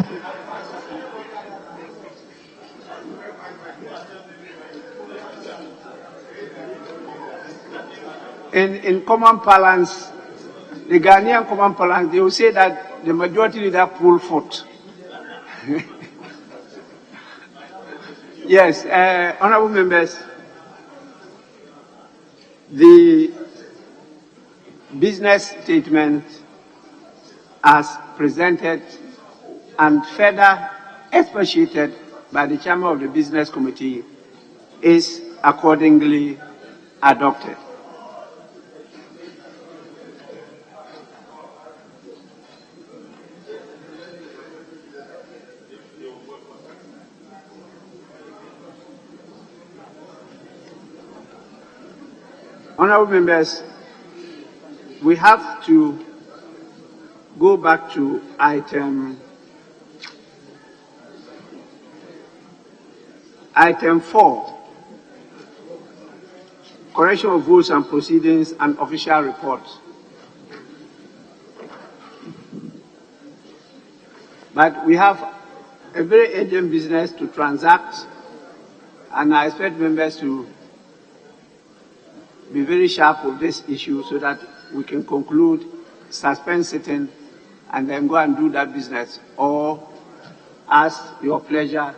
In common parlance, the Ghanaian common parlance, they will say that the majority leader pulled foot. Yes, honourable members, the business statement as presented and further expatiated by the chairman of the business committee is accordingly adopted. Honourable members, we have to go back to item 4, correction of votes and proceedings and official reports. But we have a very urgent business to transact, and I expect members to be very sharp with this issue so that we can conclude, suspend sitting, and then go and do that business, or as your pleasure.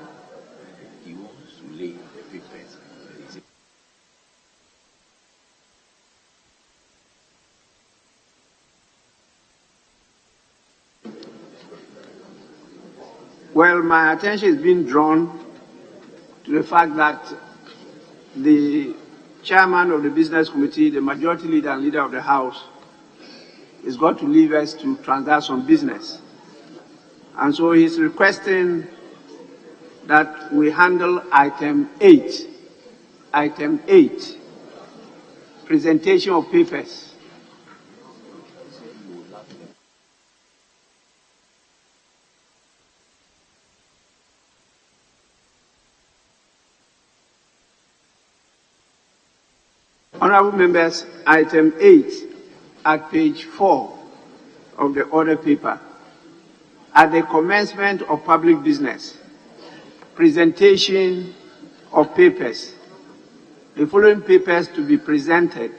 Well, my attention is being drawn to the fact that the chairman of the business committee, the majority leader and leader of the House, is going to leave us to transact some business. And so he's requesting that we handle item 8. Item 8, presentation of papers. Honorable members, item 8 at page 4 of the order paper. At the commencement of public business, presentation of papers. The following papers to be presented.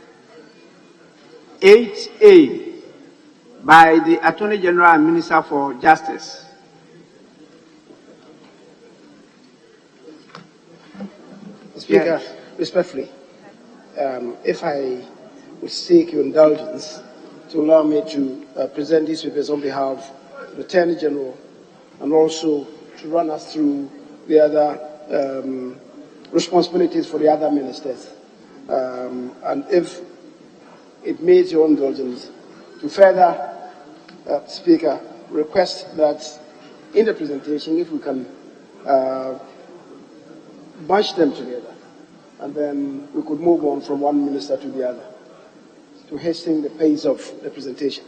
8A, by the Attorney General and Minister for Justice. Speaker, Yes. respectfully, if I would seek your indulgence to allow me to present these papers on behalf of the Attorney General and also to run us through the other responsibilities for the other ministers. And if it meets your indulgence, to further, Speaker, request that in the presentation, if we can bunch them together, and then we could move on from one minister to the other to hasten the pace of the presentation.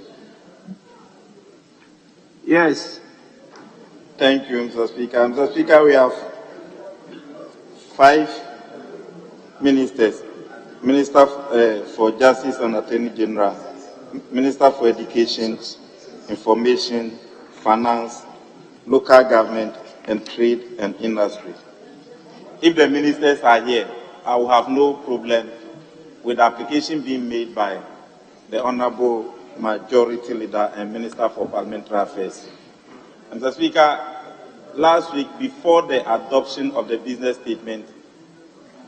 Yes. Thank you, Mr. Speaker. Mr. Speaker, we have 5 ministers. Minister for Justice and Attorney General, Minister for Education, Information, Finance, Local Government, and Trade and Industry. If the ministers are here, I will have no problem with the application being made by the Honorable Majority Leader and Minister for Parliamentary Affairs. Mr. Speaker, last week, before the adoption of the business statement,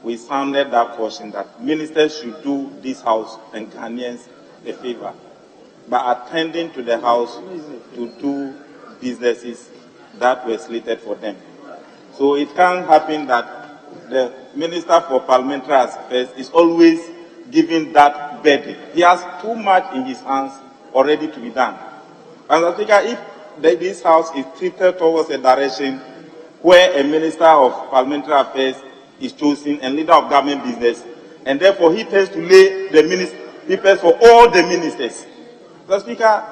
we sounded that caution that ministers should do this House and Ghanaians a favor by attending to the House to do businesses that were slated for them. So it can't happen that the Minister for Parliamentary Affairs is always giving that burden. He has too much in his hands already to be done. And Mr. Speaker, if this House is treated towards a direction where a Minister of Parliamentary Affairs is chosen and leader of government business, and therefore he tends to lay the papers for all the ministers. Mr. Speaker,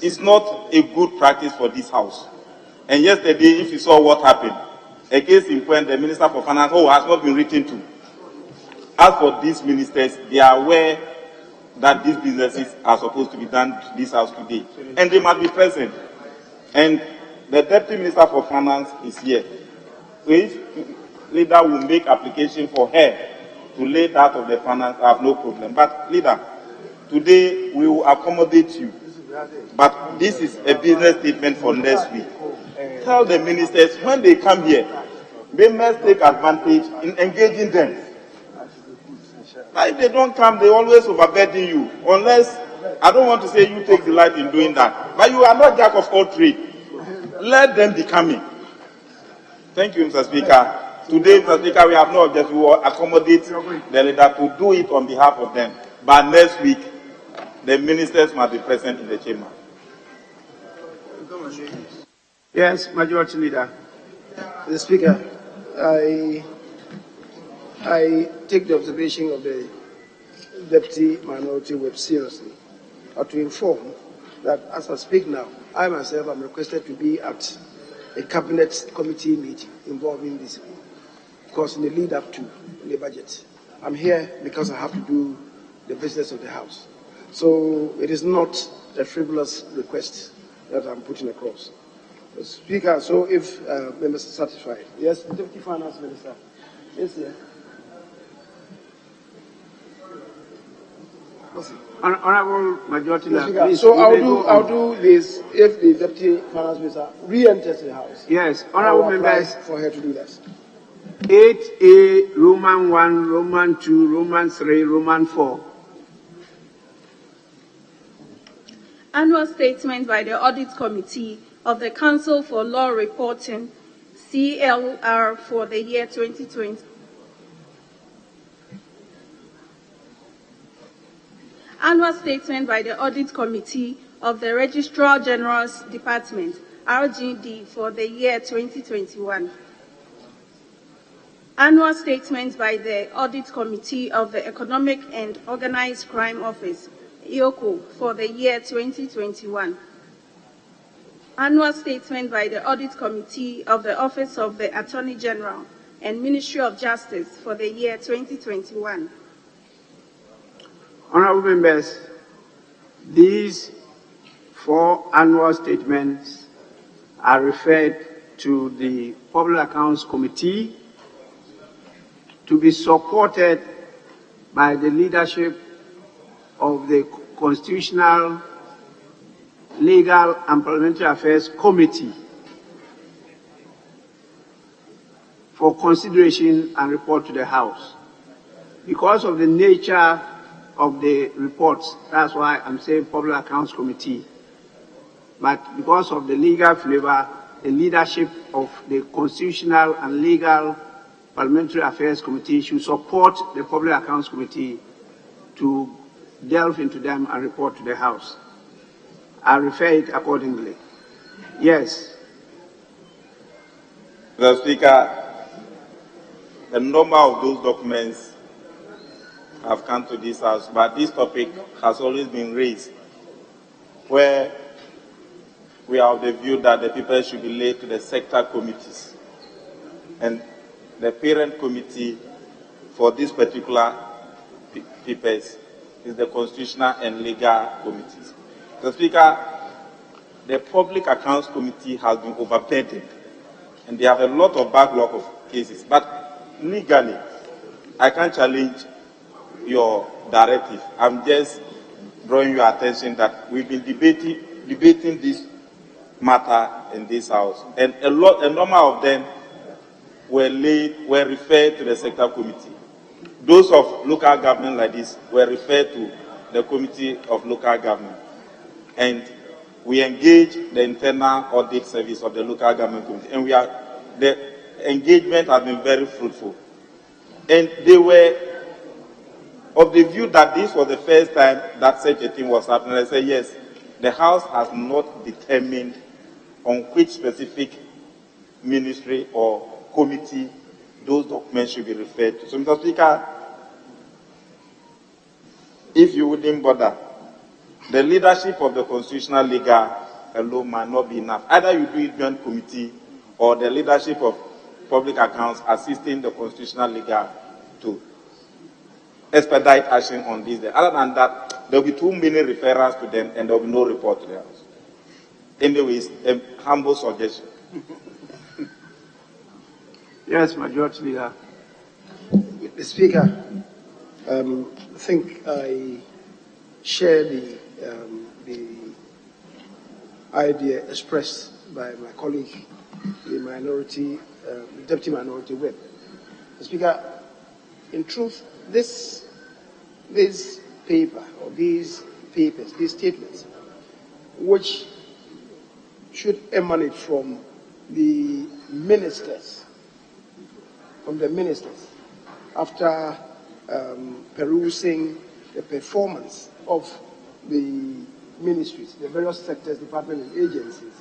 it's not a good practice for this House. And yesterday, if you saw what happened, a case in point, the Minister for Finance, has not been written to. As for these ministers, they are aware that these businesses are supposed to be done to this House today, and they must be present. And the Deputy Minister for Finance is here. So if leader will make application for her to lay that of the finance, I have no problem. But leader, today we will accommodate you. But this is a business statement for next week. Tell the ministers when they come here, they must take advantage in engaging them. But if they don't come, they always overburden you. Unless, I don't want to say you take delight in doing that. But you are not jack of all trades. Let them be coming. Thank you, Mr. Speaker. Today, Mr. Speaker, we have no objection. We will accommodate the leader to do it on behalf of them. But next week, the ministers must be present in the chamber. Yes, Majority Leader. Mr. Speaker, I take the observation of the Deputy Minority Whip seriously, to inform that as I speak now, I myself am requested to be at a cabinet committee meeting involving this, because in the lead up to the budget, I'm here because I have to do the business of the House. So it is not a frivolous request that I'm putting across. Speaker, so if members are satisfied. Yes, the Deputy Finance Minister is here. Honorable Majority Leader, please. So I'll do this if the Deputy Finance Minister re-enters the House. Yes, honorable members, for her to do that. 8A, Roman 1, Roman 2, Roman 3, Roman 4. Annual statement by the Audit Committee of the Council for Law Reporting, CLR, for the year 2020. Annual Statement by the Audit Committee of the Registrar General's Department, RGD, for the year 2021. Annual Statement by the Audit Committee of the Economic and Organized Crime Office, EOCO, for the year 2021. Annual Statement by the Audit Committee of the Office of the Attorney General and Ministry of Justice for the year 2021. Honorable members, these 4 annual statements are referred to the Public Accounts Committee to be supported by the leadership of the Constitutional, Legal and Parliamentary Affairs Committee for consideration and report to the House. Because of the nature of the reports, that's why I'm saying Public Accounts Committee. But because of the legal flavor, the leadership of the Constitutional and Legal Parliamentary Affairs Committee should support the Public Accounts Committee to delve into them and report to the House. I refer it accordingly. Yes. Mr. Speaker, a number of those documents have come to this House, but this topic has always been raised, where we are of the view that the papers should be laid to the sector committees. And the parent committee for this particular papers is the Constitutional and Legal Committees. Mr. Speaker, the Public Accounts Committee has been overburdened, and they have a lot of backlog of cases. But legally, I can't challenge your directive. I'm just drawing your attention that we've been debating this matter in this House, and a number of them were referred to the sector committee. Those of local government like this were referred to the Committee of Local Government, and we engage the internal audit service of the local government committee, and the engagement has been very fruitful. And they were of the view that this was the first time that such a thing was happening. I said, yes, the House has not determined on which specific ministry or committee those documents should be referred to. So, Mr. Speaker, if you wouldn't bother, the leadership of the Constitutional Legal alone might not be enough. Either you do it joint committee or the leadership of public accounts assisting the Constitutional Legal to expedite action on this. Other than that, there will be too many referrals to them and there will be no report to the House. Anyways, a humble suggestion. Yes, Majority Leader. Mr. Speaker, I think I share the idea expressed by my colleague, the Deputy Minority Whip. Mr. Speaker, in truth, this paper or these papers, these statements, which should emanate from the ministers, after perusing the performance of the ministries, the various sectors, departments, and agencies,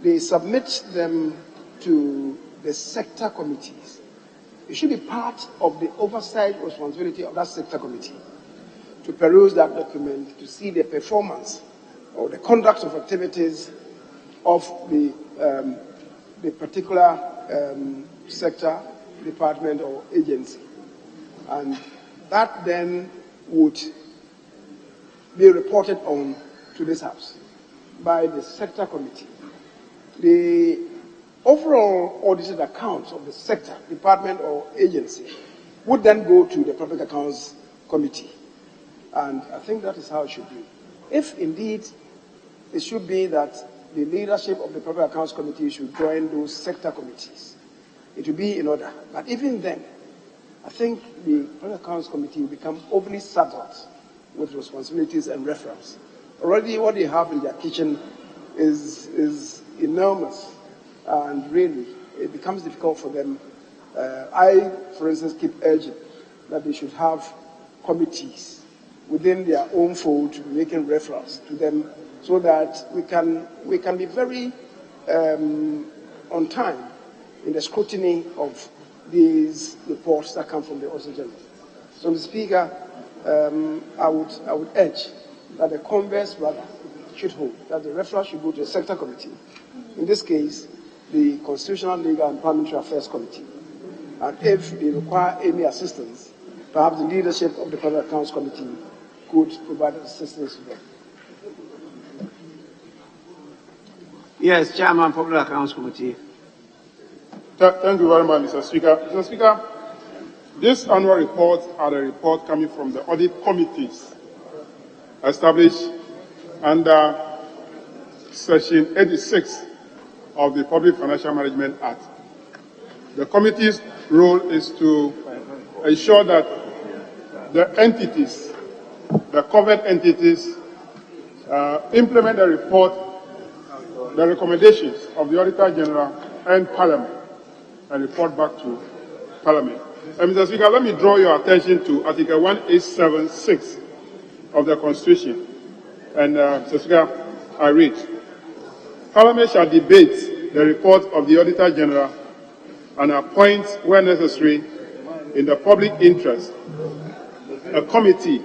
they submit them to the sector committees. It should be part of the oversight responsibility of that sector committee to peruse that document, to see the performance or the conduct of activities of the particular sector, department, or agency. And that then would be reported on to this House by the sector committee. The overall audited accounts of the sector, department, or agency would then go to the Public Accounts Committee. And I think that is how it should be. If indeed it should be that the leadership of the Public Accounts Committee should join those sector committees, it will be in order. But even then, I think the Public Accounts Committee will become overly saddled with responsibilities and referrals. Already what they have in their kitchen is enormous, and really it becomes difficult for them. I, for instance, keep urging that they should have committees within their own fold to be making referrals to them so that we can be very on time in the scrutiny of these reports that come from the Auditor General. So, Mr. Speaker, I would urge that the converse rather should hold, that the referral should go to the sector committee. In this case, the Constitutional, Legal and Parliamentary Affairs Committee. And if they require any assistance, perhaps the leadership of the Public Accounts Committee could provide assistance to them. Yes, Chairman, Public Accounts Committee. Thank you very much, Mr. Speaker. Mr. Speaker, these annual reports are a report coming from the audit committees established under Section 86 of the Public Financial Management Act. The committee's role is to ensure that the entities, the covered entities, implement the report, the recommendations of the Auditor General and Parliament, and report back to Parliament. And Mr. Speaker, let me draw your attention to Article 1876 of the Constitution. And Mr. Speaker, I read, Parliament shall debate the report of the Auditor General and appoint, where necessary, in the public interest, a committee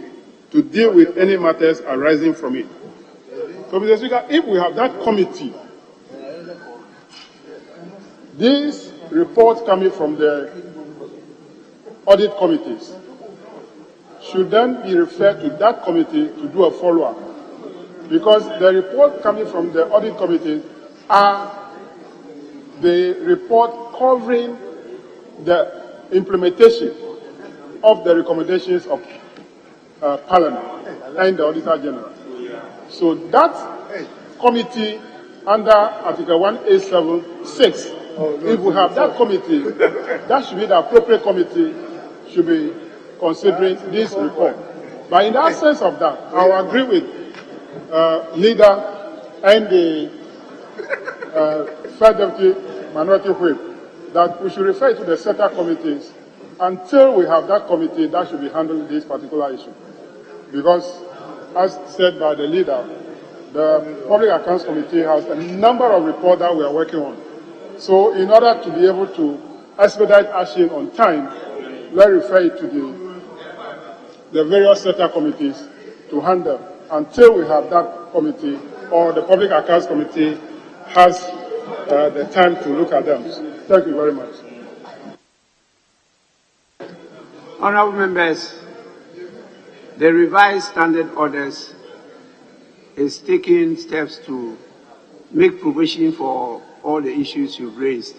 to deal with any matters arising from it. So, Mr. Speaker, if we have that committee, these reports coming from the audit committees should then be referred to that committee to do a follow-up. Because the report coming from the audit committee are the report covering the implementation of the recommendations of Parliament and the Auditor General. So that committee under Article 1876, if we have that committee, that should be the appropriate committee should be considering this report. But in the absence of that, I will agree with leader and the First Deputy Minority Whip that we should refer to the sector committees until we have that committee that should be handling this particular issue. Because, as said by the leader, the Public Accounts Committee has a number of reports that we are working on. So, in order to be able to expedite action on time, let's refer it to the various sector committees to handle until we have that committee or the Public Accounts Committee has the time to look at them. Thank you very much. Honourable members, the revised standard orders is taking steps to make provision for all the issues you've raised.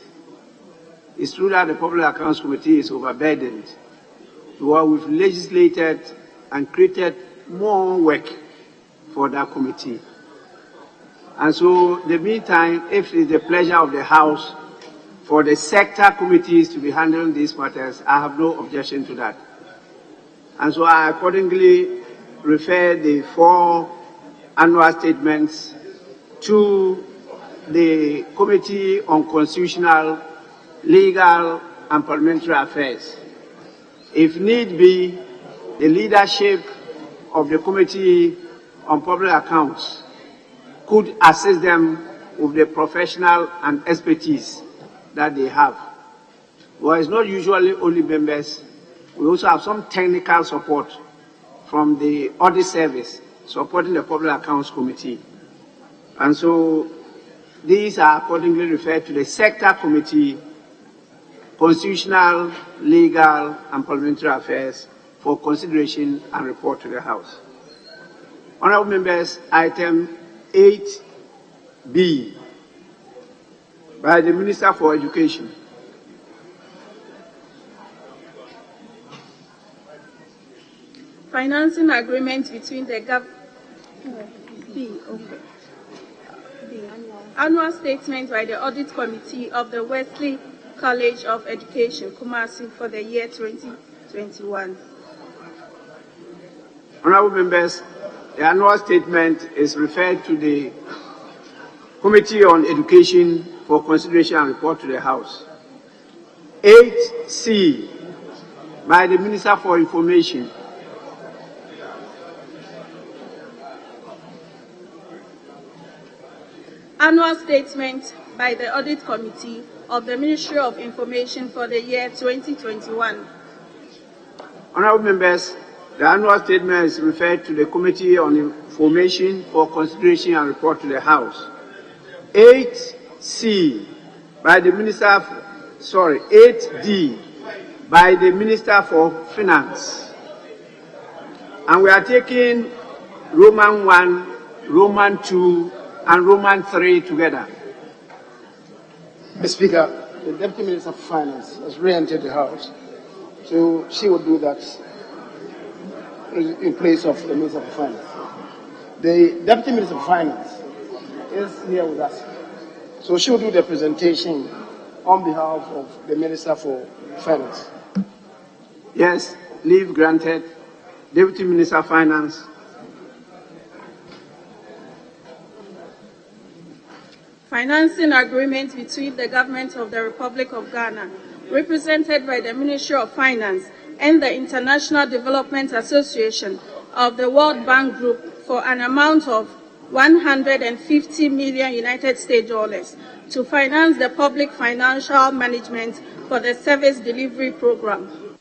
It's true that the Public Accounts Committee is overburdened. Well, we've legislated and created more work for that committee. And so, in the meantime, if it's the pleasure of the House for the sector committees to be handling these matters, I have no objection to that. And so I accordingly refer the 4 annual statements to the Committee on Constitutional, Legal and Parliamentary Affairs. If need be, the leadership of the Committee on Public Accounts could assist them with the professional and expertise that they have. Well, it's not usually only members. We also have some technical support from the Audit Service supporting the Public Accounts Committee. And so these are accordingly referred to the Sector Committee, Constitutional, Legal and Parliamentary Affairs for consideration and report to the House. Honourable members, item 8B by the Minister for Education. Financing agreement between the Annual statement by the Audit Committee of the Wesley College of Education, Kumasi, for the year 2021. Honourable members, the annual statement is referred to the Committee on Education for consideration and report to the House. 8C by the Minister for Information. Annual Statement by the Audit Committee of the Ministry of Information for the year 2021. Honorable members, the annual statement is referred to the Committee on Information for consideration and report to the House. 8C by the Minister, 8D by the Minister for Finance. And we are taking Roman 1, Roman 2, and Roman 3 together. Mr. Speaker, the Deputy Minister for Finance has re-entered the House, so she will do that in place of the Minister for Finance. The Deputy Minister for Finance is here with us, so she will do the presentation on behalf of the Minister for Finance. Yes, leave granted. Deputy Minister of Finance. Financing agreement between the Government of the Republic of Ghana, represented by the Ministry of Finance, and the International Development Association of the World Bank Group for an amount of $150 million United States dollars to finance the public financial management for the Service Delivery Program.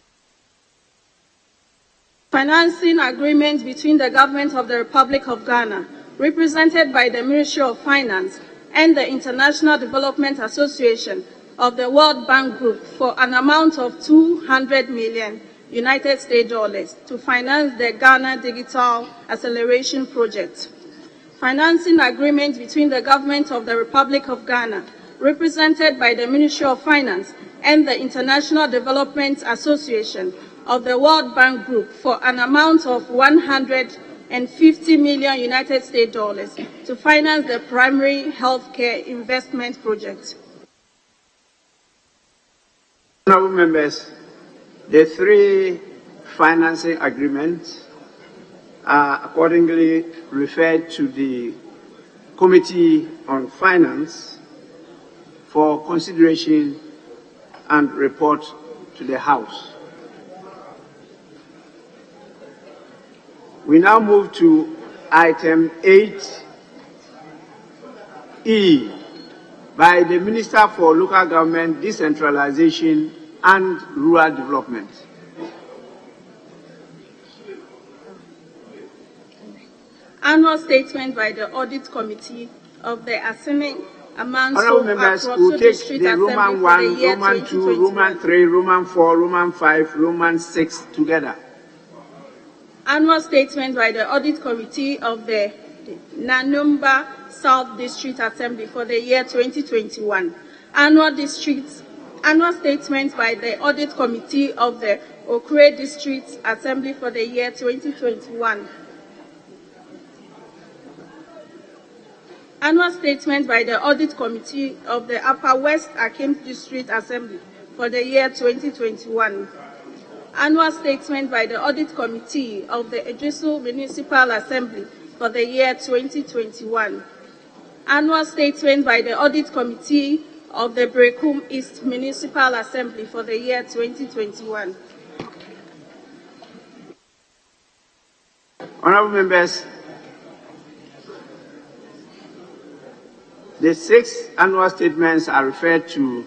Financing agreement between the Government of the Republic of Ghana, represented by the Ministry of Finance, and the International Development Association of the World Bank Group for an amount of $200 million United States dollars to finance the Ghana Digital Acceleration Project. Financing agreement between the Government of the Republic of Ghana, represented by the Ministry of Finance, and the International Development Association of the World Bank Group for an amount of $150 million United States dollars to finance the primary healthcare investment project. Honorable members, the three financing agreements are accordingly referred to the Committee on Finance for consideration and report to the House. We now move to item 8E by the Minister for Local Government, Decentralization and Rural Development. Annual statement by the Audit Committee of the Assembly amounts Honorable members, will take the Roman 1, Roman 2, Roman 3, Roman 4, Roman 5, Roman 6 together. Annual statement by the Audit Committee of the Nanumba South District Assembly for the year 2021. Annual statement by the Audit Committee of the Okre District Assembly for the year 2021. Annual statement by the Audit Committee of the Upper West Akim District Assembly for the year 2021. Annual statement by the Audit Committee of the Adjournment Municipal Assembly for the year 2021. Annual statement by the Audit Committee of the Brekum East Municipal Assembly for the year 2021. Honorable members, the 6 annual statements are referred to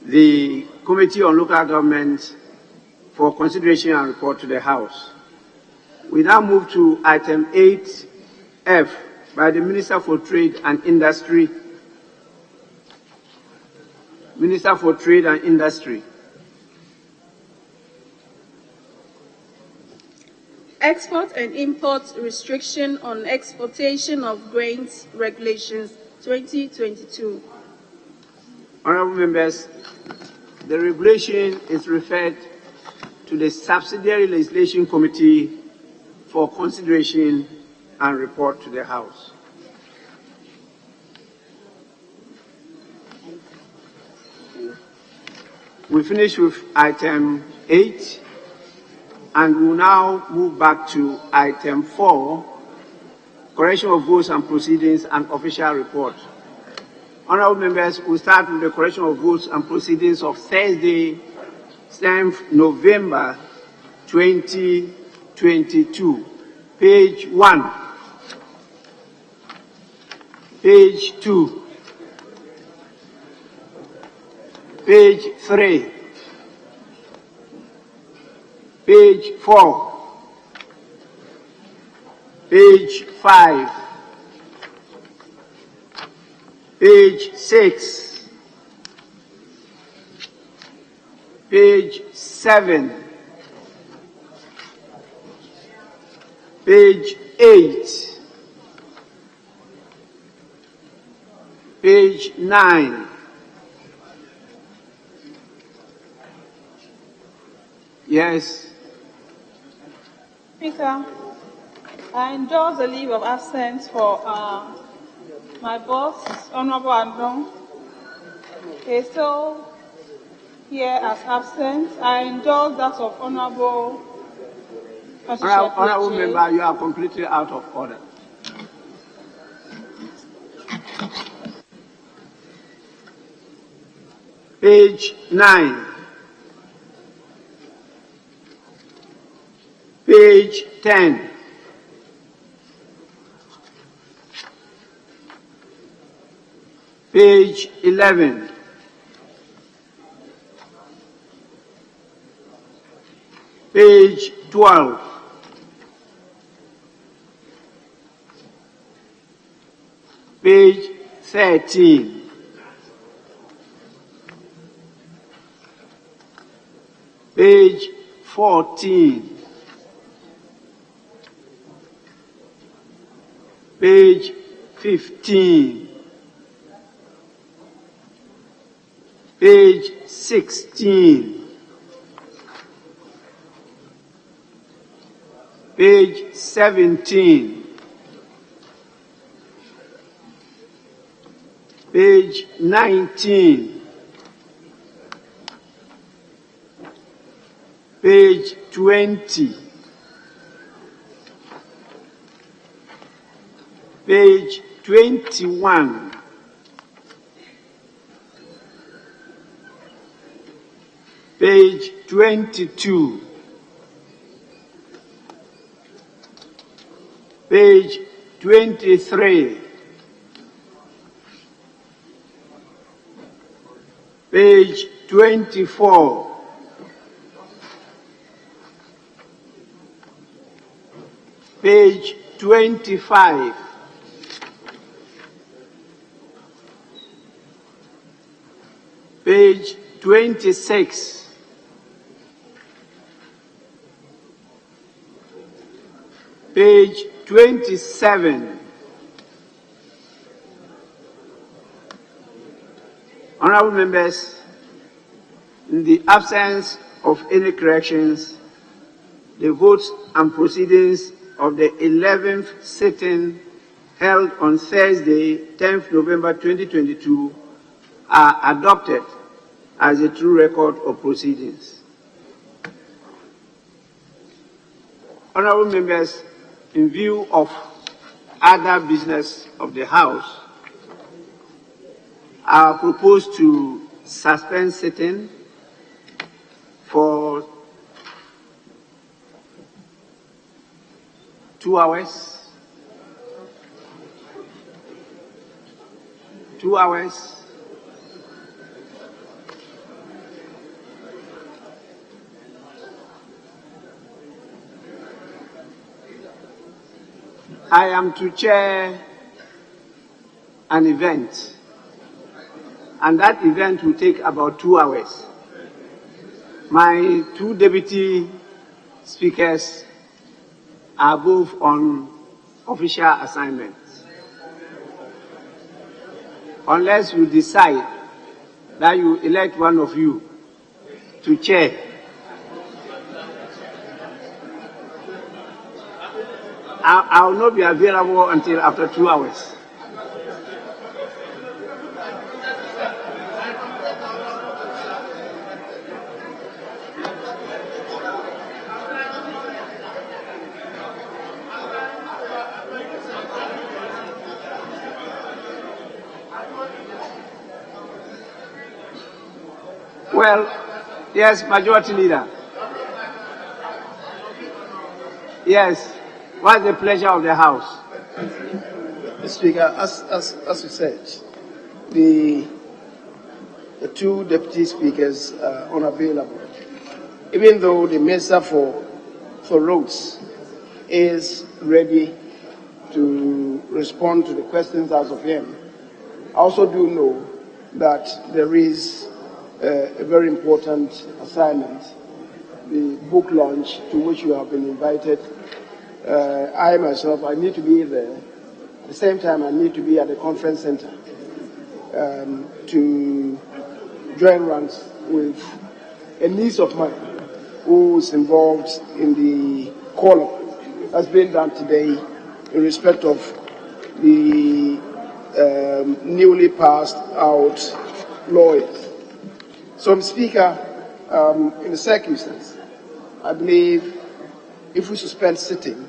the Committee on Local Government for consideration and report to the House. We now move to item 8F by the Minister for Trade and Industry. Minister for Trade and Industry. Export and import restriction on exportation of grains regulations 2022. Honorable members, the regulation is referred to the Subsidiary Legislation Committee for consideration and report to the House. We finish with item 8, and we will now move back to item 4, correction of votes and proceedings and official report. Honorable members, we start with the correction of votes and proceedings of Thursday, 10th November 2022, page 1. Page 2. Page 3. Page 4. Page 5. Page 6. Page 7. Page 8. Page 9. Yes. Speaker, I endorse the leave of absence for my boss, Honorable Andong. He is still here as absent. I endorse that of Honorable Honorable Member, you are completely out of order. Page 9. Page 10. Page 11. Page 12. Page 13. Page 14. Page 15. Page 16. Page 17. Page 19. Page 20. Page 21. Page 22. Page 23. Page 24. Page 25. Page 26. Page 27. Honorable members, in the absence of any corrections, the votes and proceedings of the 11th sitting held on Thursday, 10th November 2022, are adopted as a true record of proceedings. Honorable members, in view of other business of the House, I propose to suspend sitting for 2 hours. 2 hours. I am to chair an event, and that event will take about 2 hours. My 2 deputy speakers are both on official assignments. Unless you decide that you elect one of you to chair, I will not be available until after 2 hours. Well, yes, Majority Leader. Yes. What's the pleasure of the House? Speaker, as you said, the two deputy speakers are unavailable. Even though the Minister for Roads is ready to respond to the questions as of him, I also do know that there is a very important assignment, the book launch to which you have been invited. I myself, I need to be there. At the same time, I need to be at the conference center to join ranks with a niece of mine who is involved in the call-up that's been done today in respect of the newly passed out lawyers. So, Mr. Speaker, in the circumstance, I believe if we suspend sitting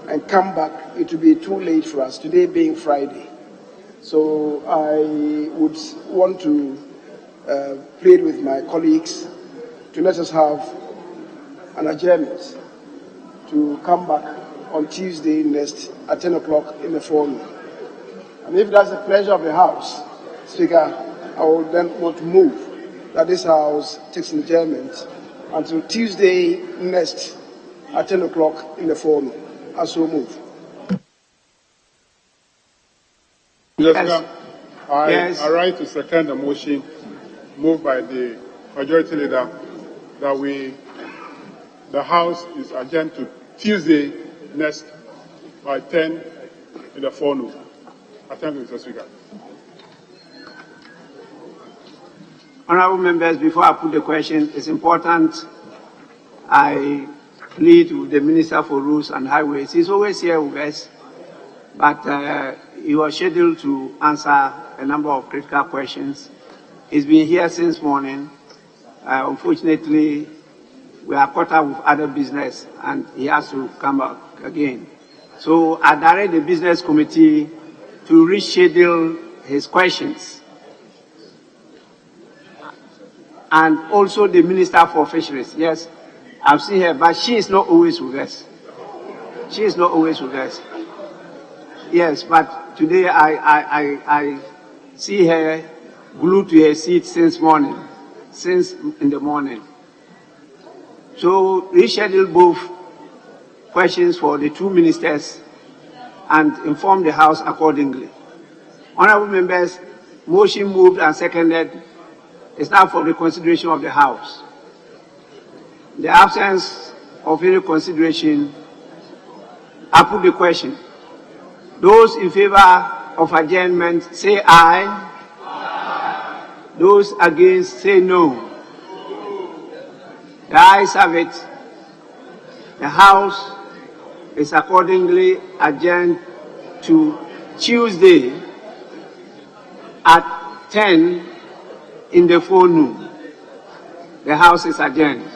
and come back, it will be too late for us, today being Friday. So I would want to plead with my colleagues to let us have an adjournment to come back on Tuesday next at 10 o'clock in the forenoon. And if that's the pleasure of the House, Speaker, I will then want to move that this House takes an adjournment until Tuesday next at 10 o'clock in the forenoon. I so move. Yes. I write to second the motion moved by the majority leader that the House is adjourned to Tuesday next by 10 in the forenoon. I thank you, Mr. Speaker. Honorable members, before I put the question, it's important I plead with the Minister for Roads and Highways. He's always here with us, but he was scheduled to answer a number of critical questions. He's been here since morning. Unfortunately, we are caught up with other business and he has to come back again. So I direct the business committee to reschedule his questions. And also the Minister for Fisheries. Yes, I've seen her, but she is not always with us. She is not always with us. Yes, but today I see her glued to her seat since in the morning. So reschedule both questions for the two ministers and inform the House accordingly. Honorable members, motion moved and seconded is now for the consideration of the House. In the absence of any consideration, I put the question. Those in favor of adjournment say aye. Aye. Those against say no. The ayes have it. The House is accordingly adjourned to Tuesday at 10 in the forenoon. The House is adjourned.